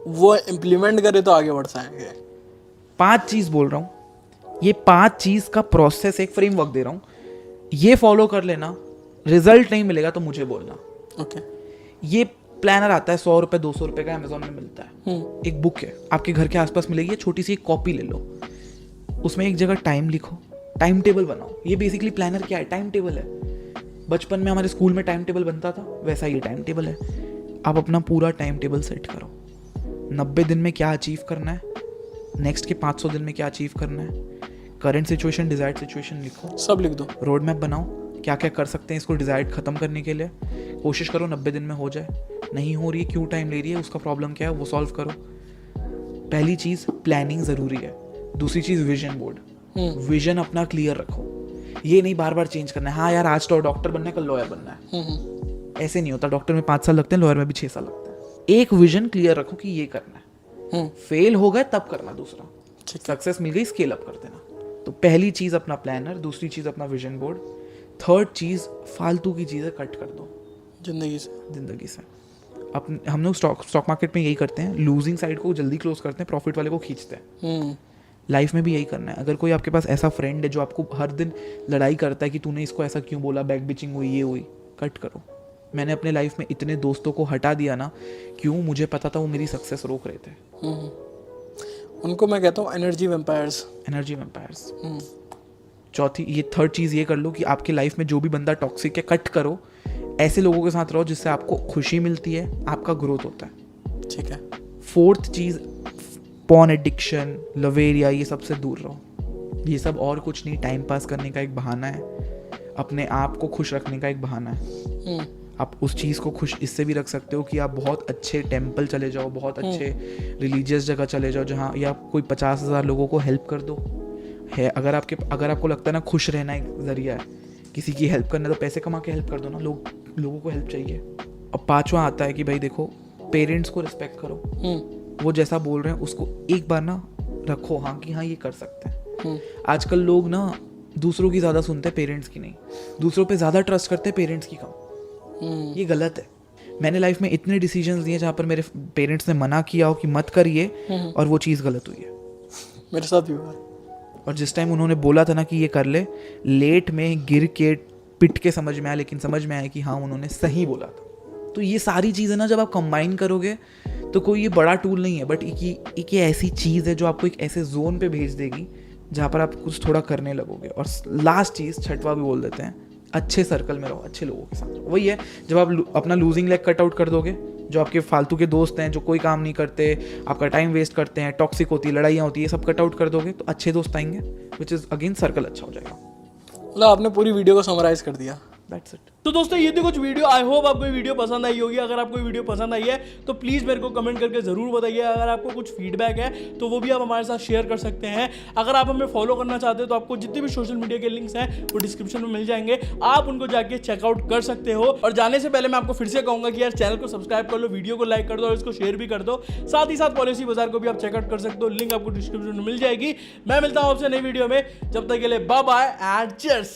[SPEAKER 2] वो इम्प्लीमेंट करे तो आगे बढ़ सकेंगे।
[SPEAKER 3] 5 चीज़ बोल रहा हूँ, ये 5 चीज़ का प्रोसेस, एक फ्रेमवर्क दे रहा हूँ, ये फॉलो कर लेना। रिजल्ट नहीं मिलेगा तो मुझे बोलना।
[SPEAKER 2] ओके।
[SPEAKER 3] ये प्लानर आता है 100 रुपये 200 रुपये का, अमेजोन में मिलता है। एक बुक है, आपके घर के आसपास मिलेगी, छोटी सी एक कॉपी ले लो, उसमें एक जगह टाइम लिखो, टाइम टेबल बनाओ। ये बेसिकली प्लानर क्या है, टाइम टेबल है। बचपन में हमारे स्कूल में टाइम टेबल बनता था, वैसा ये टाइम टेबल है। आप अपना पूरा टाइम टेबल सेट करो, 90 दिन में क्या अचीव करना है, नेक्स्ट के 500 दिन में क्या अचीव करना है, करंट सिचुएशन डिजायर्ड सिचुएशन लिखो,
[SPEAKER 2] सब लिख दो,
[SPEAKER 3] रोड मैप बनाओ, क्या क्या कर सकते हैं इसको डिजायर्ड खत्म करने के लिए। कोशिश करो 90 दिन में हो जाए, नहीं हो रही है क्यों टाइम ले रही है, उसका प्रॉब्लम क्या है वो सॉल्व करो। पहली चीज़ प्लानिंग ज़रूरी है। दूसरी चीज़ विजन बोर्ड, विजन अपना क्लियर रखो। ये नहीं बार बार चेंज करना है, हाँ यार आज तो डॉक्टर बनना है कल लॉयर बनना है, ऐसे नहीं होता। डॉक्टर में 5 साल लगते हैं, लॉयर में भी 6 साल लगते हैं। एक विजन क्लियर रखो कि ये करना है, फेल हो गए तब करना दूसरा, सक्सेस मिल गई स्केल अप कर देना। तो पहली चीज़ अपना प्लानर, दूसरी चीज़ अपना विजन बोर्ड, थर्ड चीज़ फालतू की चीज़ें कट कर दो जिंदगी से। अपने हम लोग स्टॉक मार्केट में यही करते हैं, लूजिंग साइड को जल्दी क्लोज करते हैं, प्रॉफिट वाले को खींचते हैं। लाइफ में भी यही करना है। अगर कोई आपके पास ऐसा फ्रेंड है जो आपको हर दिन लड़ाई करता है कि तूने इसको ऐसा क्यों बोला, बैक बिचिंग हुई, ये हुई, कट करो। मैंने अपने लाइफ में इतने दोस्तों को हटा दिया ना, क्यों, मुझे पता था वो मेरी सक्सेस रोक रहे थे।
[SPEAKER 2] उनको मैं कहता हूँ एनर्जी वैम्पायर्स।
[SPEAKER 3] चौथी, ये थर्ड चीज़ ये कर लो कि आपके लाइफ में जो भी बंदा टॉक्सिक है कट करो, ऐसे लोगों के साथ रहो जिससे आपको खुशी मिलती है, आपका ग्रोथ होता है।
[SPEAKER 2] ठीक है।
[SPEAKER 3] फोर्थ चीज़, पॉर्न एडिक्शन, लवेरिया, ये सबसे दूर रहो। ये सब और कुछ नहीं, टाइम पास करने का एक बहाना है, अपने आप को खुश रखने का एक बहाना है। आप उस चीज़ को खुश इससे भी रख सकते हो कि आप बहुत अच्छे टेम्पल चले जाओ, बहुत अच्छे रिलीजियस जगह चले जाओ जहाँ, या कोई 50,000 लोगों को हेल्प कर दो है। अगर आपको लगता है ना खुश रहना एक जरिया है, किसी की हेल्प करना, तो पैसे कमा के हेल्प कर दो ना, लोगों को हेल्प चाहिए। अब 5वां आता है कि भाई देखो, पेरेंट्स को रिस्पेक्ट करो, वो जैसा बोल रहे हैं उसको एक बार ना रखो, हाँ कि हाँ ये कर सकते हैं। आजकल लोग ना दूसरों की ज़्यादा सुनते हैं, पेरेंट्स की नहीं। दूसरों पे ज़्यादा ट्रस्ट करते हैं, पेरेंट्स की कम। ये गलत है। मैंने लाइफ में इतने डिसीजंस लिए जहाँ पर मेरे पेरेंट्स ने मना किया हो कि मत करिए, और वो चीज़ गलत हुई है।
[SPEAKER 2] मेरे साथ भी हुआ है।
[SPEAKER 3] और जिस टाइम उन्होंने बोला था ना कि ये कर ले, लेट में गिर के पिट के समझ में आया, लेकिन समझ में आया कि हाँ उन्होंने सही बोला था। तो ये सारी चीज़ें ना जब आप कंबाइन करोगे तो कोई ये बड़ा टूल नहीं है, बट एक ये ऐसी चीज़ है जो आपको एक ऐसे जोन पे भेज देगी जहाँ पर आप कुछ थोड़ा करने लगोगे। और लास्ट चीज़, छठवा भी बोल देते हैं, अच्छे सर्कल में रहो, अच्छे लोगों के साथ रहो। वही है, जब आप अपना लूजिंग लेग कट आउट कर दोगे, जो आपके फालतू के दोस्त हैं जो कोई काम नहीं करते, आपका टाइम वेस्ट करते हैं, टॉक्सिक होती है, लड़ाइयाँ होती है, सब कट आउट कर दोगे तो अच्छे दोस्त आएंगे, विच इज़ अगेन सर्कल अच्छा हो जाएगा।
[SPEAKER 2] मतलब आपने पूरी वीडियो को समराइज कर दिया।
[SPEAKER 3] That's it.
[SPEAKER 1] तो दोस्तों ये थी कुछ वीडियो, आई होप आपको वीडियो पसंद आई होगी। अगर आपको वीडियो पसंद आई है तो प्लीज़ मेरे को कमेंट करके ज़रूर बताइए। अगर आपको कुछ फीडबैक है तो वो भी आप हमारे साथ शेयर कर सकते हैं। अगर आप हमें फॉलो करना चाहते हो तो आपको जितने भी सोशल मीडिया के लिंक्स हैं वो डिस्क्रिप्शन में मिल जाएंगे, आप उनको जाके चेकआउट कर सकते हो। और जाने से पहले मैं आपको फिर से कहूँगा कि यार चैनल को सब्सक्राइब कर लो, वीडियो को लाइक कर दो और इसको शेयर भी कर दो। साथ ही साथ पॉलिसी बाजार को भी आप चेकआउट कर सकते हो, लिंक आपको डिस्क्रिप्शन में मिल जाएगी। मैं मिलता हूँ आपसे नई वीडियो में, जब तक के लिए बाय बाय एंड चीयर्स।